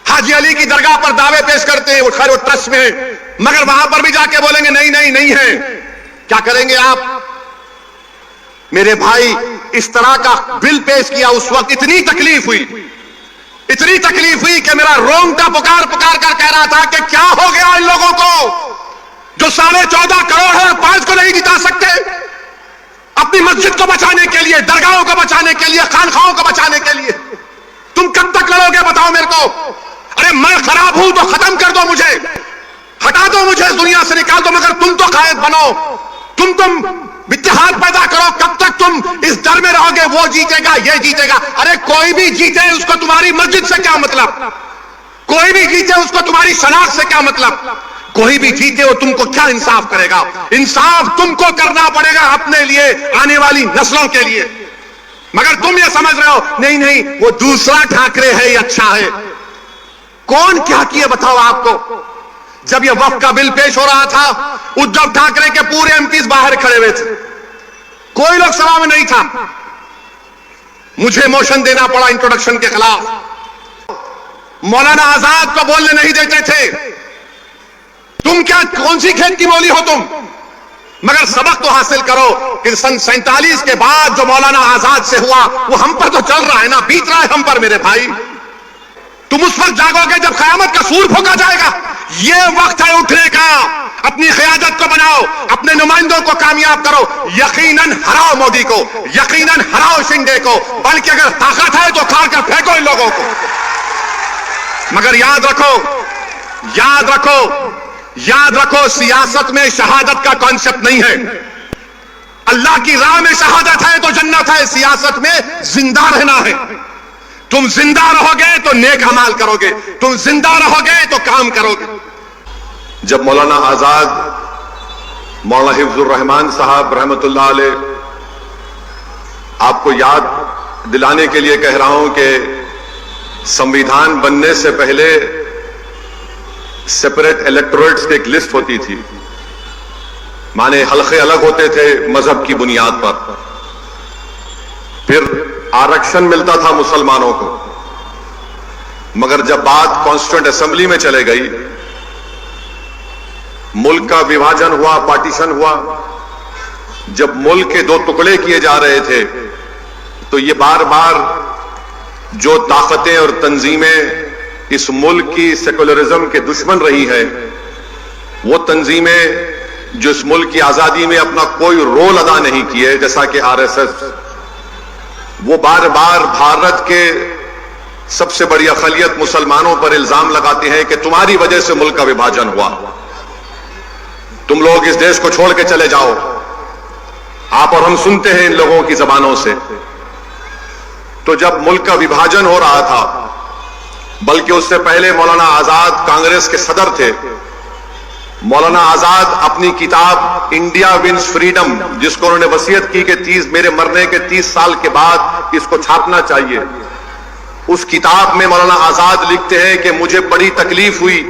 S1: हाजी अली की दरगाह पर दावे पेश करते हैं, वो खैर वो ट्रस्ट में है, मगर वहां पर भी जाके बोलेंगे नहीं है। क्या करेंगे आप? मेरे भाई, इस तरह का बिल पेश किया, उस वक्त इतनी तकलीफ हुई कि मेरा रोंगटा पुकार कर कह रहा था कि क्या हो गया इन लोगों को जो 14.5 करोड़ है, 5 को नहीं जिता सकते। अपनी मस्जिद को बचाने के लिए, दरगाहों को बचाने के लिए, खानखाओं को बचाने के लिए तुम कब तक लड़ोगे? बताओ मेरे को। अरे मैं खराब हूं तो खत्म कर दो, मुझे हटा दो, मुझे इस दुनिया से निकाल दो, मगर तुम तो कायद बनो, तुम इत्तेहाद पैदा करो। कब तक तुम इस डर में रहोगे वो जीतेगा, ये जीतेगा? अरे कोई भी जीते उसको तुम्हारी मस्जिद से क्या मतलब? कोई भी जीते उसको तुम्हारी शनाख्त से क्या मतलब? कोई भी जीते वो तुमको क्या इंसाफ करेगा? इंसाफ तुमको करना पड़ेगा अपने लिए, आने वाली नस्लों के लिए। मगर तुम ये समझ रहे हो नहीं वो दूसरा ठाकरे है, ये अच्छा है। कौन क्या किए बताओ आपको? जब यह वक्फ का बिल पेश हो रहा था, उद्धव ठाकरे के पूरे एमपीज बाहर खड़े हुए थे, कोई लोग सभा में नहीं था। मुझे मोशन देना पड़ा इंट्रोडक्शन के खिलाफ। मौलाना आजाद को बोलने नहीं देते थे। तुम क्या, कौन सी खेत की मौली हो तुम? मगर सबक तो हासिल करो कि सन 47 के बाद जो मौलाना आजाद से हुआ वो हम पर तो चल रहा है ना, बीत रहा है हम पर मेरे भाई। तुम उस वक्त जागोगे जब कयामत का सूर फूंका जाएगा। ये वक्त है उठने का। अपनी क़यादत को बनाओ, अपने नुमाइंदों को कामयाब करो। यकीनन हराओ मोदी को, यकीनन हराओ शिंदे को, बल्कि अगर ताकत है तो खार कर फेंको इन लोगों को। मगर याद रखो, सियासत में शहादत का कॉन्सेप्ट नहीं है। अल्लाह की राह में शहादत है तो जन्नत है, सियासत में जिंदा रहना है। तुम जिंदा रहोगे तो नेक अमाल करोगे, तुम जिंदा रहोगे तो काम करोगे। जब मौलाना आजाद, मौलाना हिफ्जुर रहमान साहब रहमतुल्लाह अलैह, आपको याद दिलाने के लिए कह रहा हूं कि संविधान बनने से पहले सेपरेट इलेक्टोरेट्स की एक लिस्ट होती थी, माने हल्के अलग होते थे मजहब की बुनियाद पर। फिर आरक्षण मिलता था मुसलमानों को, मगर जब बात कॉन्स्टिट्यूएंट असेंबली में चले गई, मुल्क का विभाजन हुआ, पार्टीशन हुआ, जब मुल्क के दो टुकड़े किए जा रहे थे, तो ये बार बार जो ताकतें और तंजीमें इस मुल्क की सेकुलरिज्म के दुश्मन रही है, वो तंजीमें जो इस मुल्क की आजादी में अपना कोई रोल अदा नहीं किए, जैसा कि आरएसएस, वो बार बार भारत के सबसे बड़ी अक़लियत मुसलमानों पर इल्जाम लगाते हैं कि तुम्हारी वजह से मुल्क का विभाजन हुआ, तुम लोग इस देश को छोड़ के चले जाओ। आप और हम सुनते हैं इन लोगों की जबानों से। तो जब मुल्क का विभाजन हो रहा था, बल्कि उससे पहले मौलाना आजाद कांग्रेस के सदर थे, मौलाना आजाद अपनी किताब इंडिया विंस फ्रीडम, जिसको उन्होंने वसीयत की कि मेरे मरने के 30 साल के बाद इसको छापना चाहिए, उस किताब में मौलाना आजाद लिखते हैं कि मुझे बड़ी तकलीफ हुई।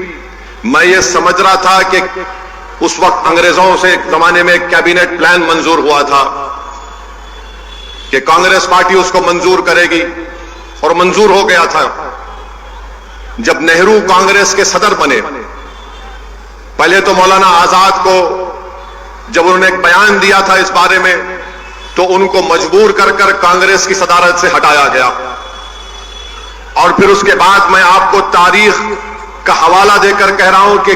S1: मैं ये समझ रहा था कि उस वक्त अंग्रेजों से एक जमाने में एक कैबिनेट प्लान मंजूर हुआ था कि कांग्रेस पार्टी उसको मंजूर करेगी, और मंजूर हो गया था। जब नेहरू कांग्रेस के सदर बने, पहले तो मौलाना आजाद को जब उन्होंने एक बयान दिया था इस बारे में, तो उनको मजबूर कर कर कांग्रेस की सदारत से हटाया गया। और फिर उसके बाद मैं आपको तारीख का हवाला देकर कह रहा हूं कि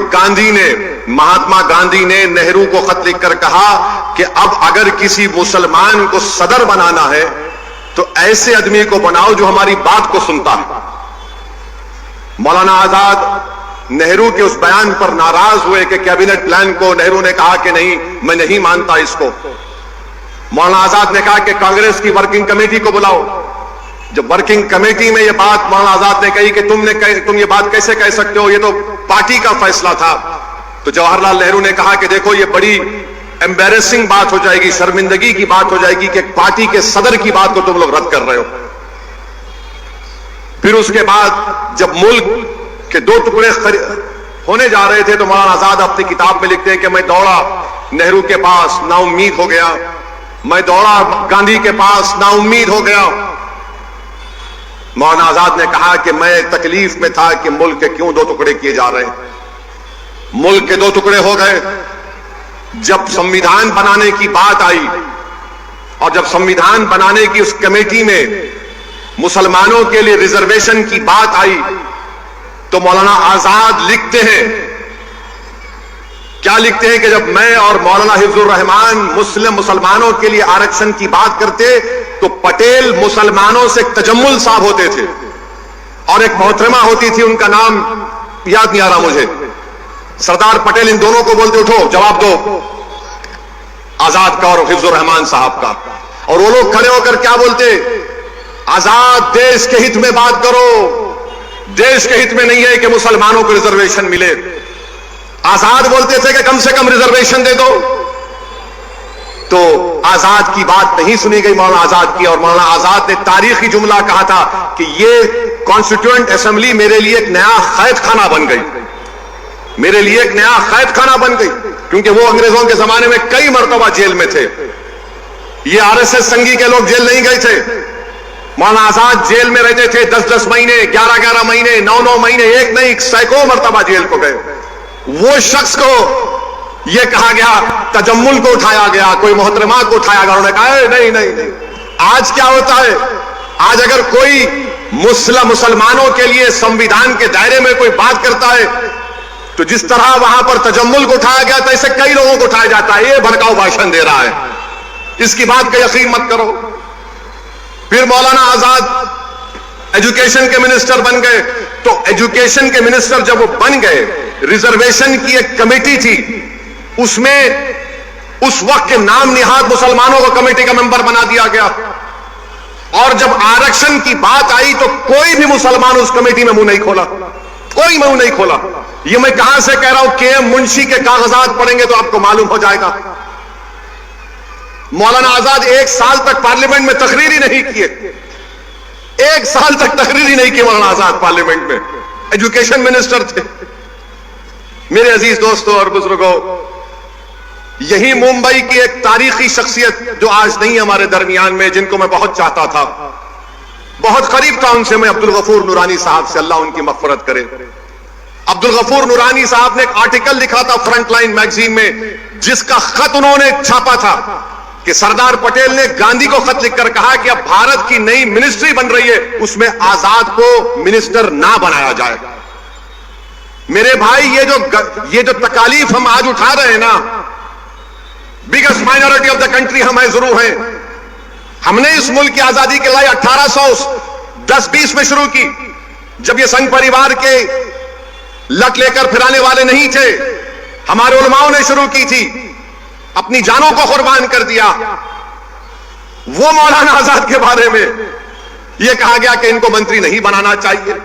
S1: महात्मा गांधी ने नेहरू को खत लिखकर कहा कि अब अगर किसी मुसलमान को सदर बनाना है तो ऐसे आदमी को बनाओ जो हमारी बात को सुनता है। मौलाना आजाद नेहरू के उस बयान पर नाराज हुए कि कैबिनेट प्लान को नेहरू ने कहा कि नहीं, मैं नहीं मानता इसको। मौलाना आजाद ने कहा कि कांग्रेस की वर्किंग कमेटी को बुलाओ। जब वर्किंग कमेटी में यह बात मौलाना आजाद ने कही कि तुम ये बात कैसे कह सकते हो, ये तो पार्टी का फैसला था, तो जवाहरलाल नेहरू ने कहा कि देखो ये बड़ी एम्बैरेसिंग बात हो जाएगी, शर्मिंदगी की बात हो जाएगी कि पार्टी के सदर की बात को तुम लोग रद्द कर रहे हो। फिर उसके बाद जब मुल्क के दो टुकड़े होने जा रहे थे, तो मौलाना आजाद अपनी किताब में लिखते हैं कि मैं दौड़ा नेहरू के पास, ना उम्मीद हो गया। मैं दौड़ा गांधी के पास, ना उम्मीद हो गया। मौलाना आजाद ने कहा कि मैं तकलीफ में था कि मुल्क के क्यों दो टुकड़े किए जा रहे हैं। मुल्क के दो टुकड़े हो गए जब संविधान बनाने की बात आई, और जब संविधान बनाने की उस कमेटी में मुसलमानों के लिए रिजर्वेशन की बात आई, तो मौलाना आजाद लिखते हैं, क्या लिखते हैं कि जब मैं और मौलाना हिफ्जुर रहमान मुसलमानों के लिए आरक्षण की बात करते, तो पटेल मुसलमानों से तजम्मुल साहब होते थे, और एक मोहतरमा होती थी, उनका नाम याद नहीं आ रहा मुझे, सरदार पटेल, इन दोनों को बोलते उठो जवाब दो, आजाद का और हिफ्जुर रहमान साहब का। और वो लोग खड़े होकर क्या बोलते, आजाद देश के हित में बात करो, देश के हित में नहीं है कि मुसलमानों को रिजर्वेशन मिले। आजाद बोलते थे कि कम से कम रिजर्वेशन दे दो। तो आजाद की बात नहीं सुनी गई मौलाना आजाद की, और मौलाना आजाद ने तारीखी जुमला कहा था कि ये कॉन्स्टिट्यूएंट असेंबली मेरे लिए एक नया कैद खाना बन गई, मेरे लिए एक नया कैद खाना बन गई, क्योंकि वो अंग्रेजों के जमाने में कई मर्तबा जेल में थे। ये आरएसएस संघी के लोग जेल नहीं गए थे। मौलाना आजाद जेल में रहते थे 10-10 महीने, 11-11 महीने, 9-9 महीने, एक नहीं सैकड़ों मर्तबा जेल को गए। वो शख्स को यह कहा गया, तजम्मुल को उठाया गया, कोई मोहतरमा को उठाया गया, उन्होंने कहा नहीं नहीं नहीं। आज क्या होता है, आज अगर कोई मुसलमानों के लिए संविधान के दायरे में कोई बात करता है, तो जिस तरह वहां पर तजम्मुल को उठाया गया था, ऐसे कई लोगों को उठाया जाता है। ये भड़काऊ भाषण दे रहा है, इसकी बात का यकीन मत करो। फिर मौलाना आजाद एजुकेशन के मिनिस्टर बन गए, तो एजुकेशन के मिनिस्टर जब वो बन गए, रिजर्वेशन की एक कमेटी थी, उसमें उस वक्त के नाम निहाद मुसलमानों को कमेटी का मेंबर बना दिया गया। और जब आरक्षण की बात आई, तो कोई भी मुसलमान उस कमेटी में मुंह नहीं खोला, कोई मुंह नहीं खोला। ये मैं कहां से कह रहा हूं, के मुंशी के कागजात पढ़ेंगे तो आपको मालूम हो जाएगा। मौलाना आजाद 1 साल तक पार्लियामेंट में तकरीर ही नहीं किए, 1 साल तक तकरीर ही नहीं की मौलाना आजाद पार्लियामेंट में, एजुकेशन मिनिस्टर थे। मेरे अजीज दोस्तों और बुजुर्गों, यही मुंबई की एक तारीखी शख्सियत जो आज नहीं हमारे दरमियान में, जिनको मैं बहुत चाहता था, बहुत करीब था उनसे मैं, अब्दुल गफूर नूरानी साहब से, अल्लाह उनकी मग़फ़िरत करे। अब्दुल गफूर नूरानी साहब ने एक आर्टिकल लिखा था फ्रंटलाइन मैगजीन में, जिसका खत उन्होंने छापा था कि सरदार पटेल ने गांधी को खत लिखकर कहा कि अब भारत की नई मिनिस्ट्री बन रही है, उसमें आजाद को मिनिस्टर ना बनाया जाए। मेरे भाई, ये जो तकालीफ हम आज उठा रहे हैं ना, biggest minority of the country हम जरूर हैं। हमने इस मुल्क की आजादी की लड़ाई 1810-20 में शुरू की, जब ये संघ परिवार के लट लेकर फिराने वाले नहीं थे। हमारे उलमाओं ने शुरू की थी, अपनी जानों को कुर्बान कर दिया। वो मौलाना आजाद के बारे में यह कहा गया कि इनको मंत्री नहीं बनाना चाहिए।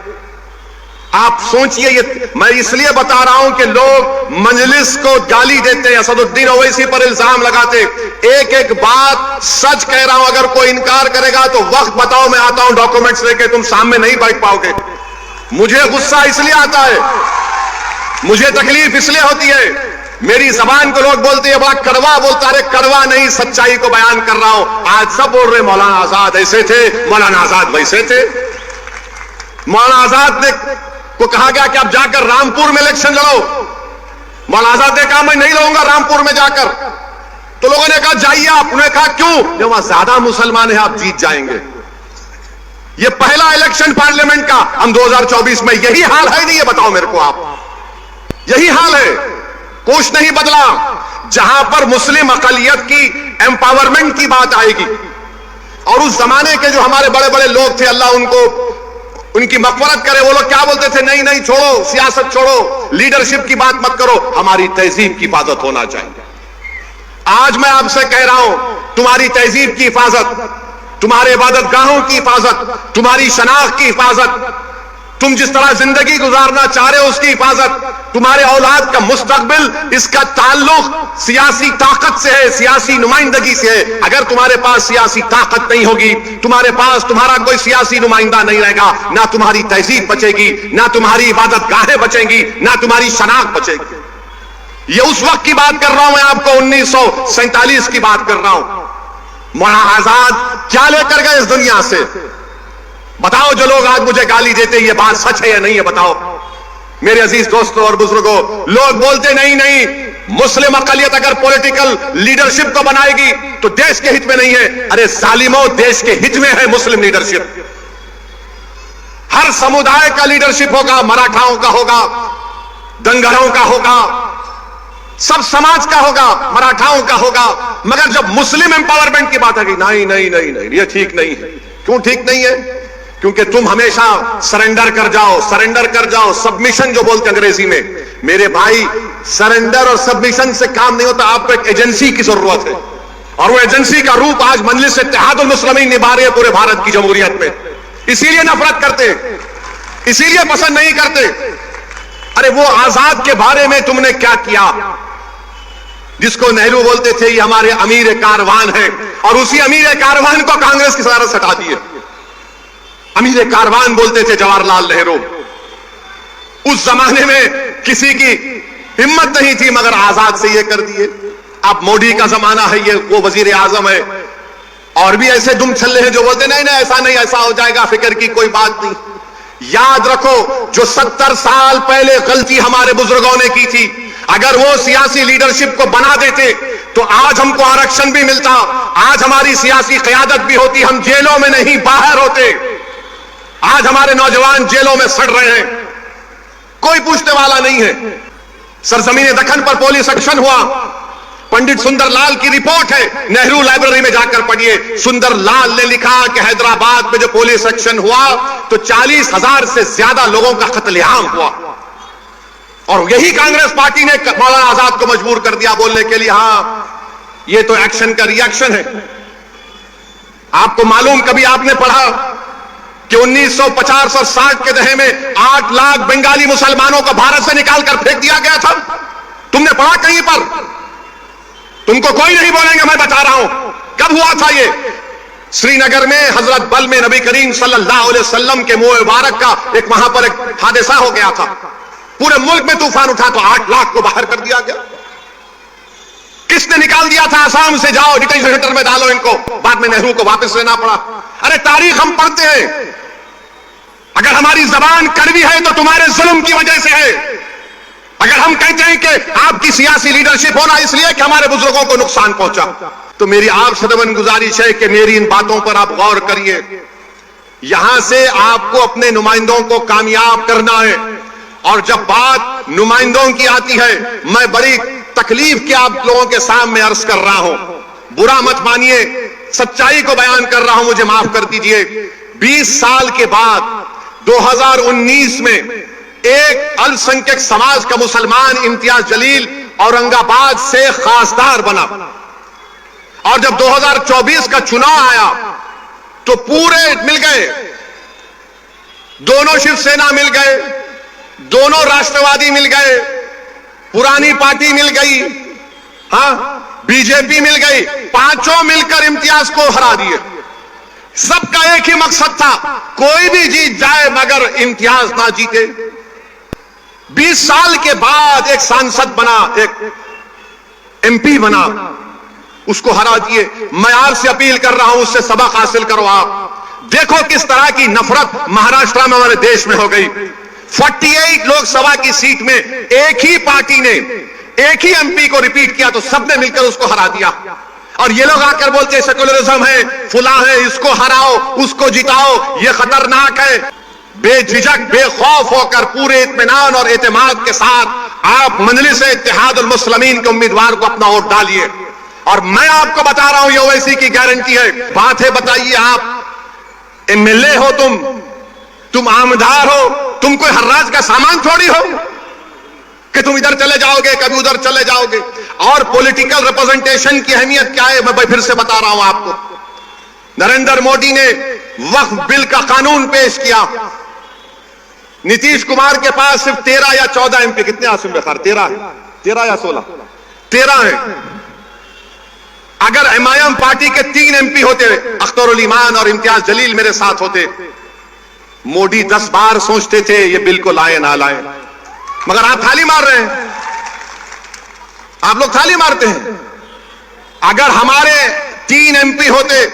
S1: आप सोचिए, ये मैं इसलिए बता रहा हूं कि लोग मजलिस को गाली देते हैं, असदुद्दीन ओवैसी पर इल्जाम लगाते। एक एक बात सच कह रहा हूं, अगर कोई इनकार करेगा तो वक्त बताओ, मैं आता हूं डॉक्यूमेंट्स लेके, तुम सामने नहीं बैठ पाओगे। मुझे गुस्सा इसलिए आता है, मुझे तकलीफ इसलिए होती है, मेरी जबान को लोग बोलते हैं बड़ा कड़वा बोलता। अरे कड़वा नहीं, सच्चाई को बयान कर रहा हूं। आज सब बोल रहे मौलाना आजाद ऐसे थे, मौलाना आजाद वैसे थे। मौलाना आजाद ने को कहा गया कि आप जाकर रामपुर में इलेक्शन लड़ो। मौलाना आजाद ने कहा मैं नहीं लड़ूंगा रामपुर में जाकर। तो लोगों ने कहा जाइए आप। उन्होंने कहा क्यों? वहां ज्यादा मुसलमान है, आप जीत जाएंगे। ये पहला इलेक्शन पार्लियामेंट का, हम 2024 में, यही हाल है नहीं? ये बताओ मेरे को आप, यही हाल है, कुछ नहीं बदला। जहां पर मुस्लिम अकलियत की एम्पावरमेंट की बात आएगी, और उस जमाने के जो हमारे बड़े बड़े लोग थे, अल्लाह उनकी मग़फ़िरत करे, वो लोग क्या बोलते थे? नहीं नहीं, छोड़ो, सियासत छोड़ो, लीडरशिप की बात मत करो, हमारी तहजीब की हिफाजत होना चाहिए। आज मैं आपसे कह रहा हूं, तुम्हारी तहजीब की हिफाजत, तुम्हारे इबादत गाहों की हिफाजत, तुम्हारी शनाख्त की हिफाजत, तुम जिस तरह जिंदगी गुजारना चाह रहे हो उसकी हिफाजत, तुम्हारे औलाद का मुस्तकबिल, इसका ताल्लुक सियासी ताकत से है, सियासी नुमाइंदगी से है। अगर तुम्हारे पास सियासी ताकत नहीं होगी, तुम्हारे पास तुम्हारा कोई सियासी नुमाइंदा नहीं रहेगा, ना तुम्हारी तहजीब बचेगी, ना तुम्हारी इबादत गाहें बचेंगी, ना तुम्हारी शनाख्त बचेगी। ये उस वक्त की बात कर रहा हूं मैं आपको, 1947 की बात कर रहा हूं। मौलाना आजाद क्या लेकर गए इस दुनिया से? बताओ, जो लोग आज मुझे गाली देते, ये बात सच है या नहीं है? बताओ मेरे अजीज दोस्तों और बुजुर्गों। लोग बोलते नहीं नहीं, मुस्लिम अकलियत अगर पॉलिटिकल लीडरशिप को बनाएगी तो देश के हित में नहीं है। अरे जालिमों, देश के हित में है मुस्लिम लीडरशिप। हर समुदाय का लीडरशिप होगा, मराठाओं का होगा, दंगरों का होगा, सब समाज का होगा, मराठाओं का होगा। मगर जब मुस्लिम एम्पावरमेंट की बात आएगी, नहीं नहीं नहीं नहीं, ये ठीक नहीं है। क्यों ठीक नहीं है? क्योंकि तुम हमेशा सरेंडर कर जाओ, सरेंडर कर जाओ, सबमिशन जो बोलते अंग्रेजी में। मेरे भाई, सरेंडर और सबमिशन से काम नहीं होता, आपको एक एजेंसी की जरूरत है, और वो एजेंसी का रूप आज मजलिस इत्तेहादुल मुस्लिमीन निभा रही है पूरे भारत की जमहूरियत में। इसीलिए नफरत करते, इसीलिए पसंद नहीं करते। अरे वो आजाद के बारे में तुमने क्या किया, जिसको नेहरू बोलते थे ये हमारे अमीर कारवान है, और उसी अमीर कारवान को कांग्रेस की सदारत से हटा दिए। अमीर कारवान बोलते थे जवाहरलाल नेहरू। उस जमाने में किसी की हिम्मत नहीं थी, मगर आजाद से ये कर दिए। अब मोदी का जमाना है, ये वो वजीर आजम है, और भी ऐसे दुम छल्ले हैं जो बोलते नहीं नहीं ऐसा नहीं, ऐसा हो जाएगा, फिक्र की कोई बात नहीं। याद रखो, जो 70 साल पहले गलती हमारे बुजुर्गों ने की थी, अगर वो सियासी लीडरशिप को बना देते तो आज हमको आरक्षण भी मिलता, आज हमारी सियासी क़यादत भी होती, हम जेलों में नहीं बाहर होते। आज हमारे नौजवान जेलों में सड़ रहे हैं, कोई पूछने वाला नहीं है। सरजमीन दक्कन पर पुलिस एक्शन हुआ, पंडित सुंदरलाल की रिपोर्ट है, नेहरू लाइब्रेरी में जाकर पढ़िए। सुंदरलाल ने लिखा कि हैदराबाद में जो पुलिस एक्शन हुआ तो 40,000 से ज्यादा लोगों का कत्लेआम हुआ, और यही कांग्रेस पार्टी ने मौलाना आजाद को मजबूर कर दिया बोलने के लिए, हां ये तो एक्शन का रिएक्शन है। आपको मालूम, कभी आपने पढ़ा कि 1950 और 60 के दशक में 8 लाख बंगाली मुसलमानों को भारत से निकालकर फेंक दिया गया था? तुमने पढ़ा कहीं पर? तुमको कोई नहीं बोलेंगे, मैं बता रहा हूं। कब हुआ था ये? श्रीनगर में हजरत बल में नबी करीम सल्लल्लाहु अलैहि वसल्लम के मुंह मुबारक का एक वहां पर एक हादसा हो गया था। पूरे मुल्क में तूफान उठा तो 8 लाख को बाहर कर दिया गया। किसने निकाल दिया था असम से? जाओ डिटेंशन सेंटर में डालो इनको, बाद में नेहरू को वापस लेना पड़ा। अरे तारीख हम पढ़ते हैं। अगर हमारी जबान कड़वी है तो तुम्हारे जुल्म की वजह से है। अगर हम कहते हैं कि आपकी सियासी लीडरशिप होना इसलिए कि हमारे बुजुर्गों को नुकसान पहुंचा, तो मेरी आपसे दमन गुजारिश है कि मेरी इन बातों पर आप गौर करिए। यहां से आपको अपने नुमाइंदों को कामयाब करना है, और जब बात नुमाइंदों की आती है, मैं बड़ी तकलीफ के आप लोगों के सामने अर्ज कर रहा हूं। बुरा मत मानिए, सच्चाई को बयान कर रहा हूं, मुझे माफ कर दीजिए। 20 साल के बाद 2019 में एक अल्पसंख्यक समाज का मुसलमान इम्तियाज जलील औरंगाबाद से खासदार बना, और जब 2024 का चुनाव आया तो पूरे मिल गए, दोनों शिवसेना मिल गए, दोनों राष्ट्रवादी मिल गए, पुरानी पार्टी मिल गई, बीजेपी मिल गई, पांचों मिलकर इम्तियाज को हरा दिए। सबका एक ही मकसद था, कोई भी जीत जाए मगर इम्तियाज ना जीते। 20 साल के बाद एक सांसद बना, एक एमपी बना, उसको हरा दिए। मैं आपसे अपील कर रहा हूं, उससे सबक हासिल करो। आप देखो किस तरह की नफरत महाराष्ट्र में हमारे देश में हो गई। 48 लोकसभा की सीट में एक ही पार्टी ने एक ही एमपी को रिपीट किया तो सबने मिलकर उसको हरा दिया। और ये लोग आकर बोलते हैं सेकुलरिज्म है, फुला है, इसको हराओ, उसको जिताओ, ये खतरनाक है। बेझिझक बेखौफ होकर पूरे इत्मीनान और एतमाद के साथ आप मजलिस इत्तेहादुल मुस्लिमीन के उम्मीदवार को अपना वोट डालिए। और मैं आपको बता रहा हूं, ये ओवैसी की गारंटी है। बात है, बताइए, आप एमएलए हो, तुम आमदार हो, तुम कोई हर्राज का सामान थोड़ी हो कि तुम इधर चले जाओगे कभी उधर चले जाओगे। और पॉलिटिकल रिप्रेजेंटेशन की अहमियत क्या है, मैं फिर से बता रहा हूं आपको। नरेंद्र मोदी ने वक्फ बिल का कानून पेश किया। नीतीश कुमार के पास सिर्फ 13 या 14 एमपी, कितने आसिम बेखार, 13 या 16, 13 है। अगर एमआईएम पार्टी के 3 एमपी होते, अख्तरुल ईमान और इम्तियाज जलील मेरे साथ होते, मोदी 10 बार सोचते थे ये बिल को लाए ना लाए, मगर आप थाली मार रहे हैं, आप लोग थाली मारते हैं। अगर हमारे 3 एमपी होते,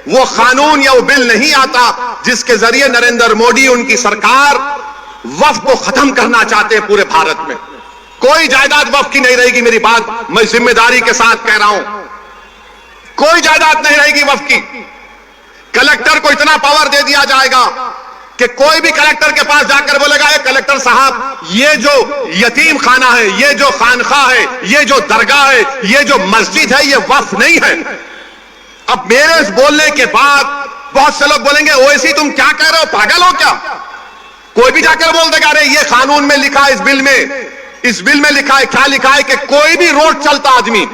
S1: वो कानून या वो बिल नहीं आता जिसके जरिए नरेंद्र मोदी उनकी सरकार वक्फ को खत्म करना चाहते हैं पूरे भारत में। कोई जायदाद वक्फ की नहीं रहेगी, मेरी बात मैं जिम्मेदारी के साथ कह रहा हूं, कोई जायदाद नहीं रहेगी वक्फ की। कलेक्टर को इतना पावर दे दिया जाएगा कि कोई भी कलेक्टर के पास जाकर बोलेगा, ये कलेक्टर साहब, ये जो यतीम खाना है, ये जो खानखा है, ये जो दरगाह है, ये जो मस्जिद है, ये वक्फ नहीं है। अब मेरे इस बोलने के बाद बहुत से लोग बोलेंगे, ओवैसी तुम क्या कह रहे हो, पागल हो क्या? कोई भी जाकर बोल देगा, अरे ये कानून में लिखा है, इस बिल में लिखा है। क्या लिखा है कि कोई भी रोड चलता आदमी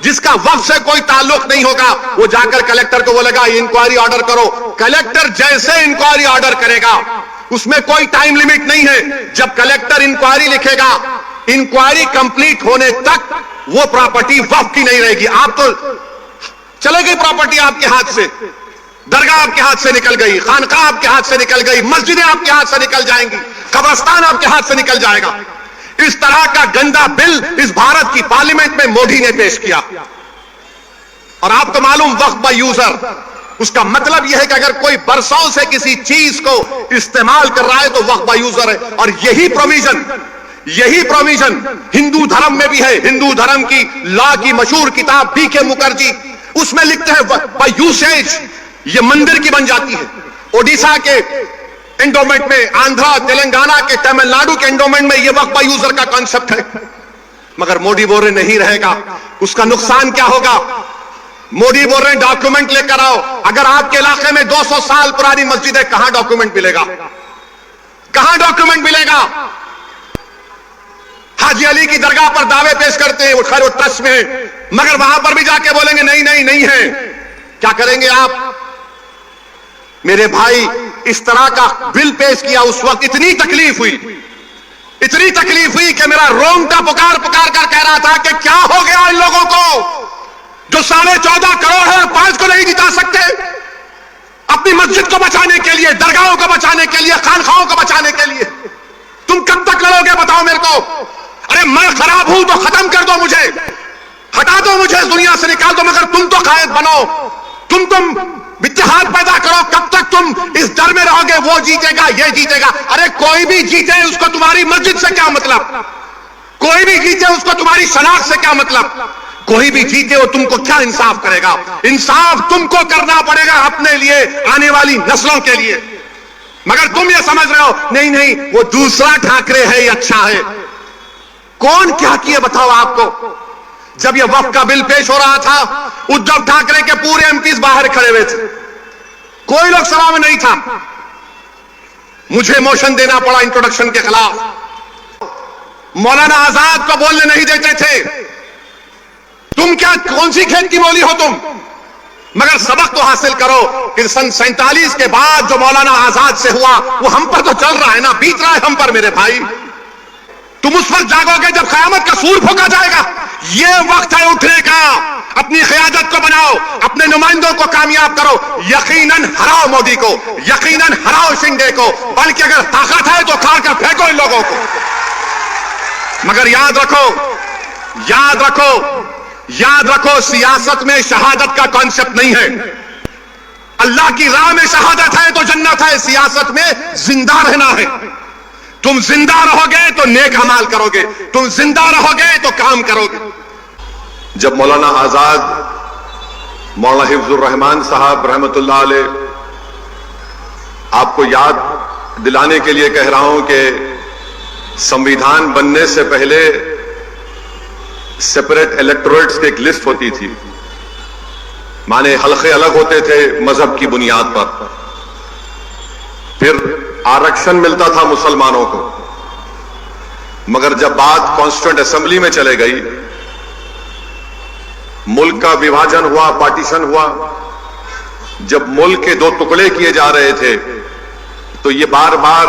S1: जिसका वक्फ से कोई ताल्लुक नहीं होगा, वो जाकर कलेक्टर को बोलेगा इंक्वायरी ऑर्डर करो। कलेक्टर जैसे इंक्वायरी ऑर्डर करेगा, उसमें कोई टाइम लिमिट नहीं है। जब कलेक्टर इंक्वायरी लिखेगा, इंक्वायरी कंप्लीट होने तक वो प्रॉपर्टी वक्फ की नहीं रहेगी। आप तो चले गई प्रॉपर्टी आपके हाथ से, दरगाह आपके हाथ से निकल गई, खानकाह आपके हाथ से निकल गई, मस्जिदें आपके हाथ से निकल जाएंगी, कब्रिस्तान आपके हाथ से निकल जाएगा। इस तरह का गंदा बिल इस भारत की पार्लियामेंट में मोदी ने पेश किया। और आपको मालूम, वक्फ बाय यूजर, उसका मतलब यह है कि अगर कोई बरसों से किसी चीज को इस्तेमाल कर रहा है तो वक्फ बाय यूजर है। और यही प्रोविजन हिंदू धर्म में भी है। हिंदू धर्म की लॉ की मशहूर किताब बीके मुखर्जी, उसमें लिखते हैं बाय यूसेज ये मंदिर की बन जाती है। ओडिशा के एंडोमेंट में, आंध्रा, तेलंगाना के, तमिलनाडु के एंडोमेंट में यह वक्फ बाय यूजर का कॉन्सेप्ट है। मगर मोदी बोल रहे नहीं रहेगा। उसका नुकसान क्या होगा? मोदी बोल रहे डॉक्यूमेंट लेकर आओ। अगर आपके इलाके में 200 साल पुरानी मस्जिद है, कहां डॉक्यूमेंट मिलेगा? कहां डॉक्यूमेंट मिलेगा? हाजी अली की दरगाह पर दावे पेश करते हैं, वो खैर वो ट्रस्ट में है, मगर वहां पर भी जाके बोलेंगे नहीं है। क्या करेंगे आप? मेरे भाई, इस तरह का बिल पेश किया, उस वक्त इतनी तकलीफ हुई कि मेरा रोंगटा पुकार कर कह रहा था कि क्या हो गया इन लोगों को जो 14.5 करोड़ है और 5 को नहीं जिता सकते। अपनी मस्जिद को बचाने के लिए, दरगाहों को बचाने के लिए, खानखाओं को बचाने के लिए तुम कब तक लड़ोगे? बताओ मेरे को। अरे मैं खराब हूं तो खत्म कर दो मुझे। हटा दो मुझे, इस दुनिया से निकाल दो, मगर तुम तो कायद बनो, तुम इत्तेहाद पैदा करो। कब तक तुम इस डर में रहोगे वो जीतेगा ये जीतेगा? अरे कोई भी जीते उसको तुम्हारी मस्जिद से क्या मतलब, कोई भी जीते उसको तुम्हारी शनाख्त से क्या मतलब, कोई भी जीते हो तुमको क्या इंसाफ करेगा? इंसाफ तुमको करना पड़ेगा अपने लिए, आने वाली नस्लों के लिए। मगर तुम ये समझ रहे हो नहीं नहीं वो दूसरा ठाकरे है ये अच्छा है। कौन क्या किए बताओ आपको? जब ये वक्फ का बिल पेश हो रहा था, उद्धव ठाकरे के पूरे एमपीज बाहर खड़े हुए थे, कोई लोकसभा में नहीं था। मुझे मोशन देना पड़ा इंट्रोडक्शन के खिलाफ। मौलाना आजाद को बोलने नहीं देते थे। तुम क्या कौन सी खेत की मौली हो तुम? मगर सबक तो हासिल करो कि सन 47 के बाद जो मौलाना आजाद से हुआ वो हम पर तो चल रहा है ना, बीत रहा है हम पर मेरे भाई। तुम उस वक्त जागोगे जब कयामत का सूर फूंका जाएगा। ये वक्त है उठने का। अपनी क़यादत को बनाओ, अपने नुमाइंदों को कामयाब करो। यकीनन हराओ मोदी को, यकीनन हराओ शिंदे को, बल्कि अगर ताकत है तो खाकर फेंको इन लोगों को। मगर याद रखो, याद रखो, याद रखो, सियासत में शहादत का कॉन्सेप्ट नहीं है। अल्लाह की राह में शहादत है तो जन्नत है, सियासत में जिंदा रहना है। तुम जिंदा रहोगे तो नेक अमाल करोगे, तुम जिंदा रहोगे तो काम करोगे। जब मौलाना आजाद मौलाना हिफ्जुर रहमान साहब रहमतुल्लाह अलैह, आपको याद दिलाने के लिए कह रहा हूं कि संविधान बनने से पहले सेपरेट इलेक्टोरेट्स की एक लिस्ट होती थी, माने हल्के अलग होते थे मजहब की बुनियाद पर। फिर आरक्षण मिलता था मुसलमानों को। मगर जब बात कॉन्स्टिट्यूएंट असेंबली में चले गई, मुल्क का विभाजन हुआ, पार्टीशन हुआ, जब मुल्क के दो टुकड़े किए जा रहे थे, तो ये बार बार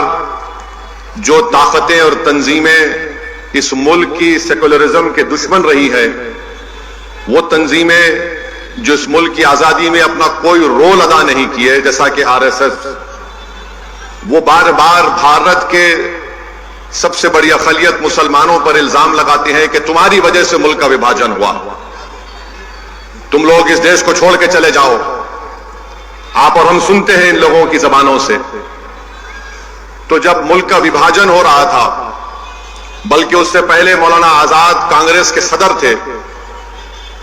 S1: जो ताकतें और तंजीमें इस मुल्क की सेकुलरिज्म के दुश्मन रही है, वो तंजीमें जो इस मुल्क की आजादी में अपना कोई रोल अदा नहीं किए, जैसा कि आरएसएस, वो बार बार भारत के सबसे बड़ी अक़लियत मुसलमानों पर इल्जाम लगाते हैं कि तुम्हारी वजह से मुल्क का विभाजन हुआ, तुम लोग इस देश को छोड़ के चले जाओ। आप और हम सुनते हैं इन लोगों की जबानों से। तो जब मुल्क का विभाजन हो रहा था, बल्कि उससे पहले मौलाना आजाद कांग्रेस के सदर थे,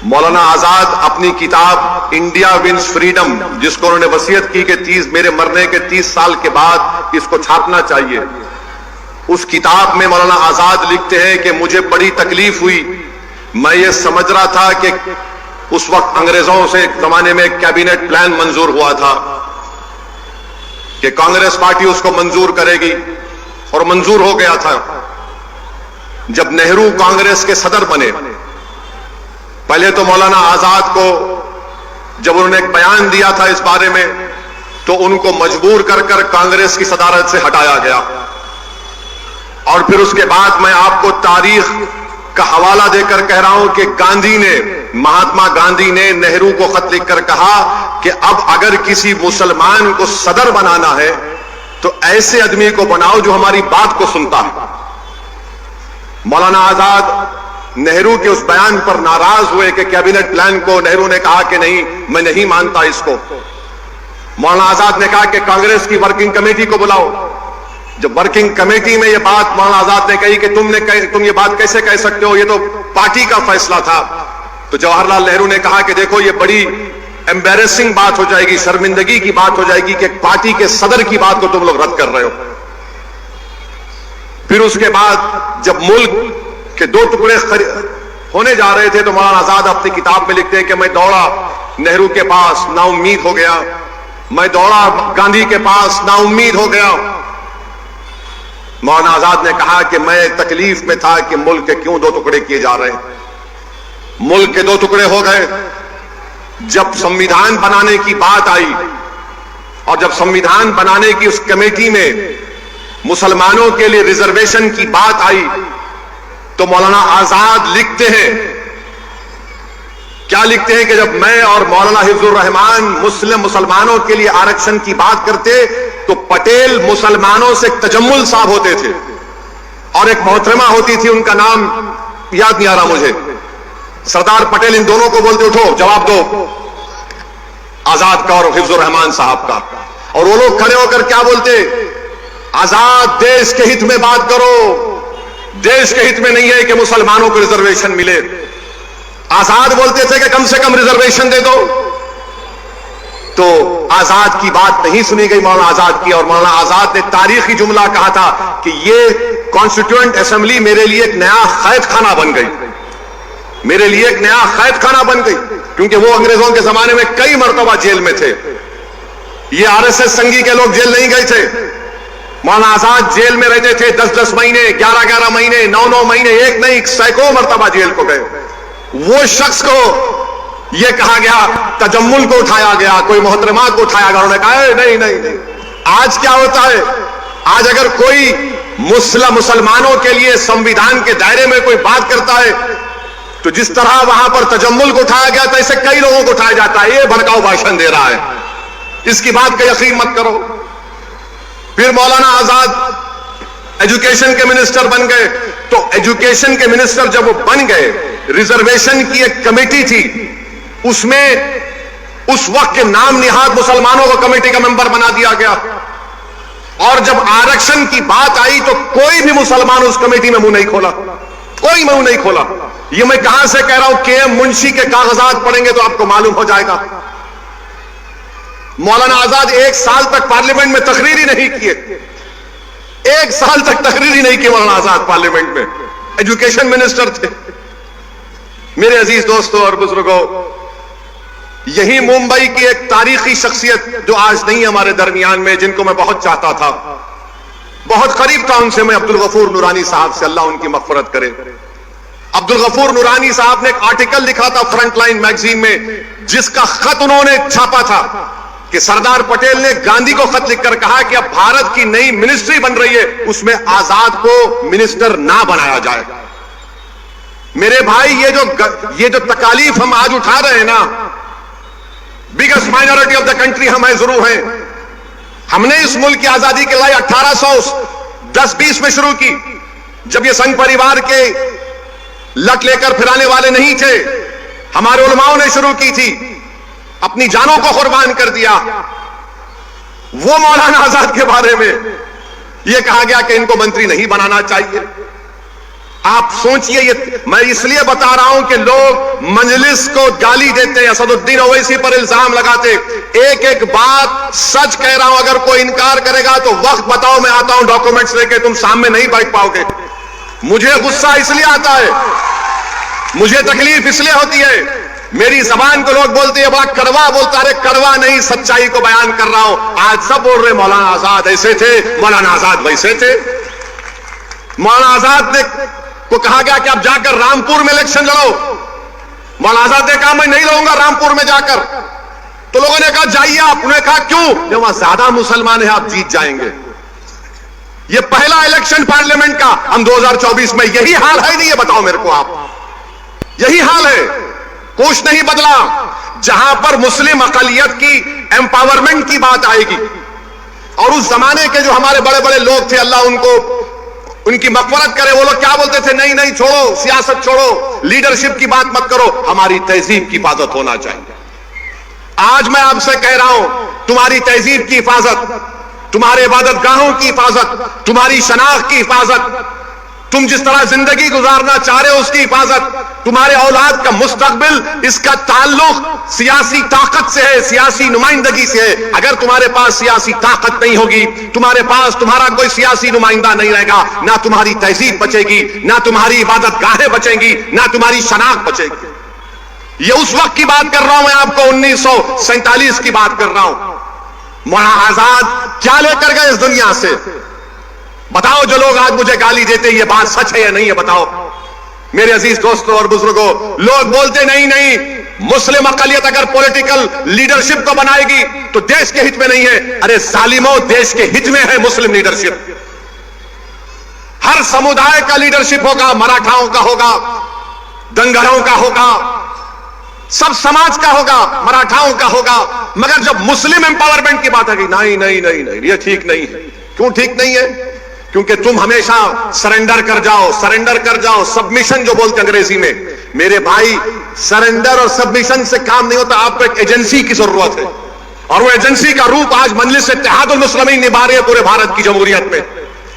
S1: मौलाना आजाद अपनी किताब इंडिया विंस फ्रीडम, जिसको उन्होंने वसीयत की कि मेरे मरने के 30 साल के बाद इसको छापना चाहिए, उस किताब में मौलाना आजाद लिखते हैं कि मुझे बड़ी तकलीफ हुई। मैं ये समझ रहा था कि उस वक्त अंग्रेजों से जमाने में एक कैबिनेट प्लान मंजूर हुआ था कि कांग्रेस पार्टी उसको मंजूर करेगी, और मंजूर हो गया था। जब नेहरू कांग्रेस के सदर बने, पहले तो मौलाना आजाद को जब उन्होंने एक बयान दिया था इस बारे में, तो उनको मजबूर कर कर कांग्रेस की सदारत से हटाया गया। और फिर उसके बाद मैं आपको तारीख का हवाला देकर कह रहा हूं कि महात्मा गांधी ने नेहरू को खत लिखकर कहा कि अब अगर किसी मुसलमान को सदर बनाना है तो ऐसे आदमी को बनाओ जो हमारी बात को सुनता है। मौलाना आजाद नेहरू के उस बयान पर नाराज हुए कि कैबिनेट प्लान को नेहरू ने कहा कि नहीं, मैं नहीं मानता इसको। मौलाना आजाद ने कहा कि कांग्रेस की वर्किंग कमेटी को बुलाओ। जब वर्किंग कमेटी में यह बात मौलाना आजाद ने कही कि तुम ये बात कैसे कह सकते हो, ये तो पार्टी का फैसला था, तो जवाहरलाल नेहरू ने कहा कि देखो ये बड़ी एम्बेरेसिंग बात हो जाएगी, शर्मिंदगी की बात हो जाएगी कि पार्टी के सदर की बात को तुम लोग रद्द कर रहे हो। फिर उसके बाद जब मुल्क के दो टुकड़े होने जा रहे थे, तो मौलाना आजाद अपनी किताब में लिखते हैं कि मैं दौड़ा नेहरू के पास, नाउम्मीद हो गया। मैं दौड़ा गांधी के पास, नाउम्मीद हो गया। मौलाना आजाद ने कहा कि मैं तकलीफ में था कि मुल्क के क्यों दो टुकड़े किए जा रहे हैं। मुल्क के दो टुकड़े हो गए जब संविधान बनाने की बात आई, और जब संविधान बनाने की उस कमेटी में मुसलमानों के लिए रिजर्वेशन की बात आई, तो मौलाना आजाद लिखते हैं, क्या लिखते हैं कि जब मैं और मौलाना हिफ्जुर रहमान मुसलमानों के लिए आरक्षण की बात करते तो पटेल मुसलमानों से तजम्मुल साहब होते थे, और एक मोहतरमा होती थी, उनका नाम याद नहीं आ रहा मुझे, सरदार पटेल इन दोनों को बोलते उठो जवाब दो, आजाद का और हिफ्जुर रहमान साहब का। और वो लोग खड़े होकर क्या बोलते, आजाद देश के हित में बात करो, देश के हित में नहीं है कि मुसलमानों को रिजर्वेशन मिले। आजाद बोलते थे कि कम से कम रिजर्वेशन दे दो। तो आजाद की बात नहीं सुनी गई मौलाना आजाद की, और मौलाना आजाद ने तारीखी जुमला कहा था कि ये कॉन्स्टिट्यूएंट असेंबली मेरे लिए एक नया कैद खाना बन गई, मेरे लिए एक नया कैद खाना बन गई, क्योंकि वो अंग्रेजों के जमाने में कई मर्तबा जेल में थे। ये आरएसएस संघी के लोग जेल नहीं गए थे। मौलाना आजाद जेल में रहते थे 10-10 महीने, 11-11 महीने, 9-9 महीने, एक नहीं सैकड़ों मर्तबा जेल को गए। वो शख्स को यह कहा गया, तजम्मुल को उठाया गया, कोई मोहतरमा को उठाया गया, उन्होंने कहा नहीं नहीं नहीं। आज क्या होता है, आज अगर कोई मुसलमानों के लिए संविधान के दायरे में कोई बात करता है तो जिस तरह वहां पर तजम्मुल को उठाया गया था, ऐसे कई लोगों को उठाया जाता है, ये भड़काऊ भाषण दे रहा है, इसकी बात का यकीन मत करो। फिर मौलाना आजाद एजुकेशन के मिनिस्टर बन गए। तो एजुकेशन के मिनिस्टर जब वो बन गए, रिजर्वेशन की एक कमेटी थी, उसमें उस वक्त के नाम निहाद मुसलमानों को कमेटी का मेंबर बना दिया गया। और जब आरक्षण की बात आई तो कोई भी मुसलमान उस कमेटी में मुंह नहीं खोला, कोई मुंह नहीं खोला। ये मैं कहां से कह रहा हूं, के मुंशी के कागजात पढ़ेंगे तो आपको मालूम हो जाएगा। मौलाना आजाद 1 साल तक पार्लियामेंट में तकरीर ही नहीं किए, 1 साल तक तकरीर ही नहीं की मौलाना आजाद पार्लियामेंट में, एजुकेशन मिनिस्टर थे। मेरे अजीज दोस्तों और बुजुर्गों, यही मुंबई की एक तारीखी शख्सियत जो आज नहीं हमारे दरमियान में, जिनको मैं बहुत चाहता था, बहुत करीब था उनसे मैं, अब्दुल गफूर नूरानी साहब से, अल्लाह उनकी मग़फ़िरत करे। अब्दुल गफूर नूरानी साहब ने एक आर्टिकल लिखा था फ्रंटलाइन मैगजीन में, जिसका खत उन्होंने छापा था कि सरदार पटेल ने गांधी को खत लिखकर कहा कि अब भारत की नई मिनिस्ट्री बन रही है, उसमें आजाद को मिनिस्टर ना बनाया जाए। मेरे भाई, ये जो तकालीफ हम आज उठा रहे हैं ना, biggest minority of the country हम हैं, जरूर हैं। हमने इस मुल्क की आजादी की लड़ाई 1810-20 में शुरू की, जब ये संघ परिवार के लट लेकर फिराने वाले नहीं थे। हमारे उलमाओं ने शुरू की थी, अपनी जानों को कुर्बान कर दिया। वो मौलाना आजाद के बारे में यह कहा गया कि इनको मंत्री नहीं बनाना चाहिए। आप सोचिए, ये मैं इसलिए बता रहा हूं कि लोग मजलिस को गाली देते, असदुद्दीन ओवैसी पर इल्जाम लगाते। एक एक बात सच कह रहा हूं, अगर कोई इनकार करेगा तो वक्त बताओ, मैं आता हूं डॉक्यूमेंट्स लेके, तुम सामने नहीं बैठ पाओगे। मुझे गुस्सा इसलिए आता है, मुझे तकलीफ इसलिए होती है, मेरी जबान को लोग बोलते हैं बड़ा कड़वा बोलता, अरे कड़वा नहीं, सच्चाई को बयान कर रहा हूं। आज सब बोल रहे मौलाना आजाद ऐसे थे, मौलाना आजाद वैसे थे। मौलाना आजाद ने को कहा गया कि आप जाकर रामपुर में इलेक्शन लड़ो। मौलाना आजाद ने कहा मैं नहीं लड़ूंगा रामपुर में जाकर। तो लोगों ने कहा जाइए आप। उन्होंने कहा क्यों? जब वहां ज्यादा मुसलमान है, आप जीत जाएंगे। ये पहला इलेक्शन पार्लियामेंट का, हम 2024 में, यही हाल है नहीं? ये बताओ मेरे को आप, यही हाल है, कुछ नहीं बदला। जहां पर मुस्लिम अकलियत की एम्पावरमेंट की बात आएगी, और उस जमाने के जो हमारे बड़े बड़े लोग थे, अल्लाह उनकी मग़फ़िरत करे, वो लोग क्या बोलते थे? नहीं नहीं, छोड़ो सियासत, छोड़ो लीडरशिप की बात मत करो, हमारी तहजीब की हिफाजत होना चाहिए। आज मैं आपसे कह रहा हूं, तुम्हारी तहजीब की हिफाजत, तुम्हारे इबादत गाहों की हिफाजत, तुम्हारी शनाख्त की हिफाजत, तुम जिस तरह जिंदगी गुजारना चाह रहे हो उसकी हिफाजत, तुम्हारे औलाद का मुस्तकबिल, इसका ताल्लुक सियासी ताकत से है, सियासी नुमाइंदगी से है। अगर तुम्हारे पास सियासी ताकत नहीं होगी, तुम्हारे पास तुम्हारा कोई सियासी नुमाइंदा नहीं रहेगा, ना तुम्हारी तहजीब बचेगी, ना तुम्हारी इबादत गाहें बचेंगी, ना तुम्हारी शनाख्त बचेगी। ये उस वक्त की बात कर रहा हूं मैं आपको, 1947 की बात कर रहा हूं। मौलाना आजाद क्या लेकर गए इस दुनिया से? बताओ, जो लोग आज मुझे गाली देते, ये बात सच है या नहीं है? बताओ मेरे अजीज दोस्तों और बुजुर्गों। लोग बोलते नहीं नहीं, मुस्लिम अकलियत अगर पॉलिटिकल लीडरशिप को बनाएगी तो देश के हित में नहीं है। अरे जालिमों, देश के हित में है मुस्लिम लीडरशिप। हर समुदाय का लीडरशिप होगा, मराठाओं का होगा, दंगरों का होगा, सब समाज का होगा, मराठाओं का होगा। मगर जब मुस्लिम एम्पावरमेंट की बात आएगी, नहीं नहीं नहीं नहीं, ये ठीक नहीं है। क्यों ठीक नहीं है? क्योंकि तुम हमेशा सरेंडर कर जाओ, सरेंडर कर जाओ, सबमिशन जो बोलते अंग्रेजी में, मेरे भाई, सरेंडर और सबमिशन से काम नहीं होता, आपको एक एजेंसी की जरूरत है, और वो एजेंसी का रूप आज मजलिस इत्तेहादुल मुस्लिमीन निभा रही है पूरे भारत की जमहूरियत में।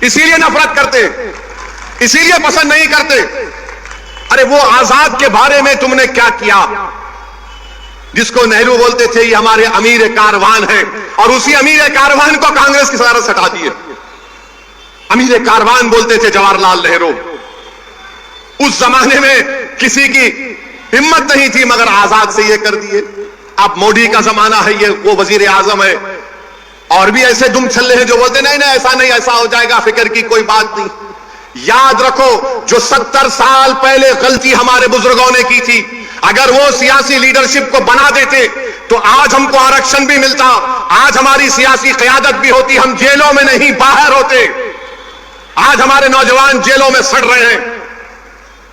S1: इसीलिए नफरत करते, इसीलिए पसंद नहीं करते। अरे वो आजाद के बारे में तुमने क्या किया, जिसको नेहरू बोलते थे ये हमारे अमीर कारवान है, और उसी अमीर कारवान को कांग्रेस की सदारत से हटा दिए। अमीर कारवान बोलते थे जवाहरलाल नेहरू। उस जमाने में किसी की हिम्मत नहीं थी, मगर आजाद से ये कर दिए। अब मोदी का जमाना है, ये वो वजीर आजम है, और भी ऐसे दुम छल्ले हैं जो बोलते नहीं नहीं ऐसा नहीं, ऐसा हो जाएगा, फिक्र की कोई बात नहीं। याद रखो, जो 70 साल पहले गलती हमारे बुजुर्गों ने की थी, अगर वो सियासी लीडरशिप को बना देते तो आज हमको आरक्षण भी मिलता, आज हमारी सियासी क़यादत भी होती, हम जेलों में नहीं बाहर होते। आज हमारे नौजवान जेलों में सड़ रहे हैं,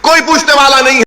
S1: कोई पूछने वाला नहीं है।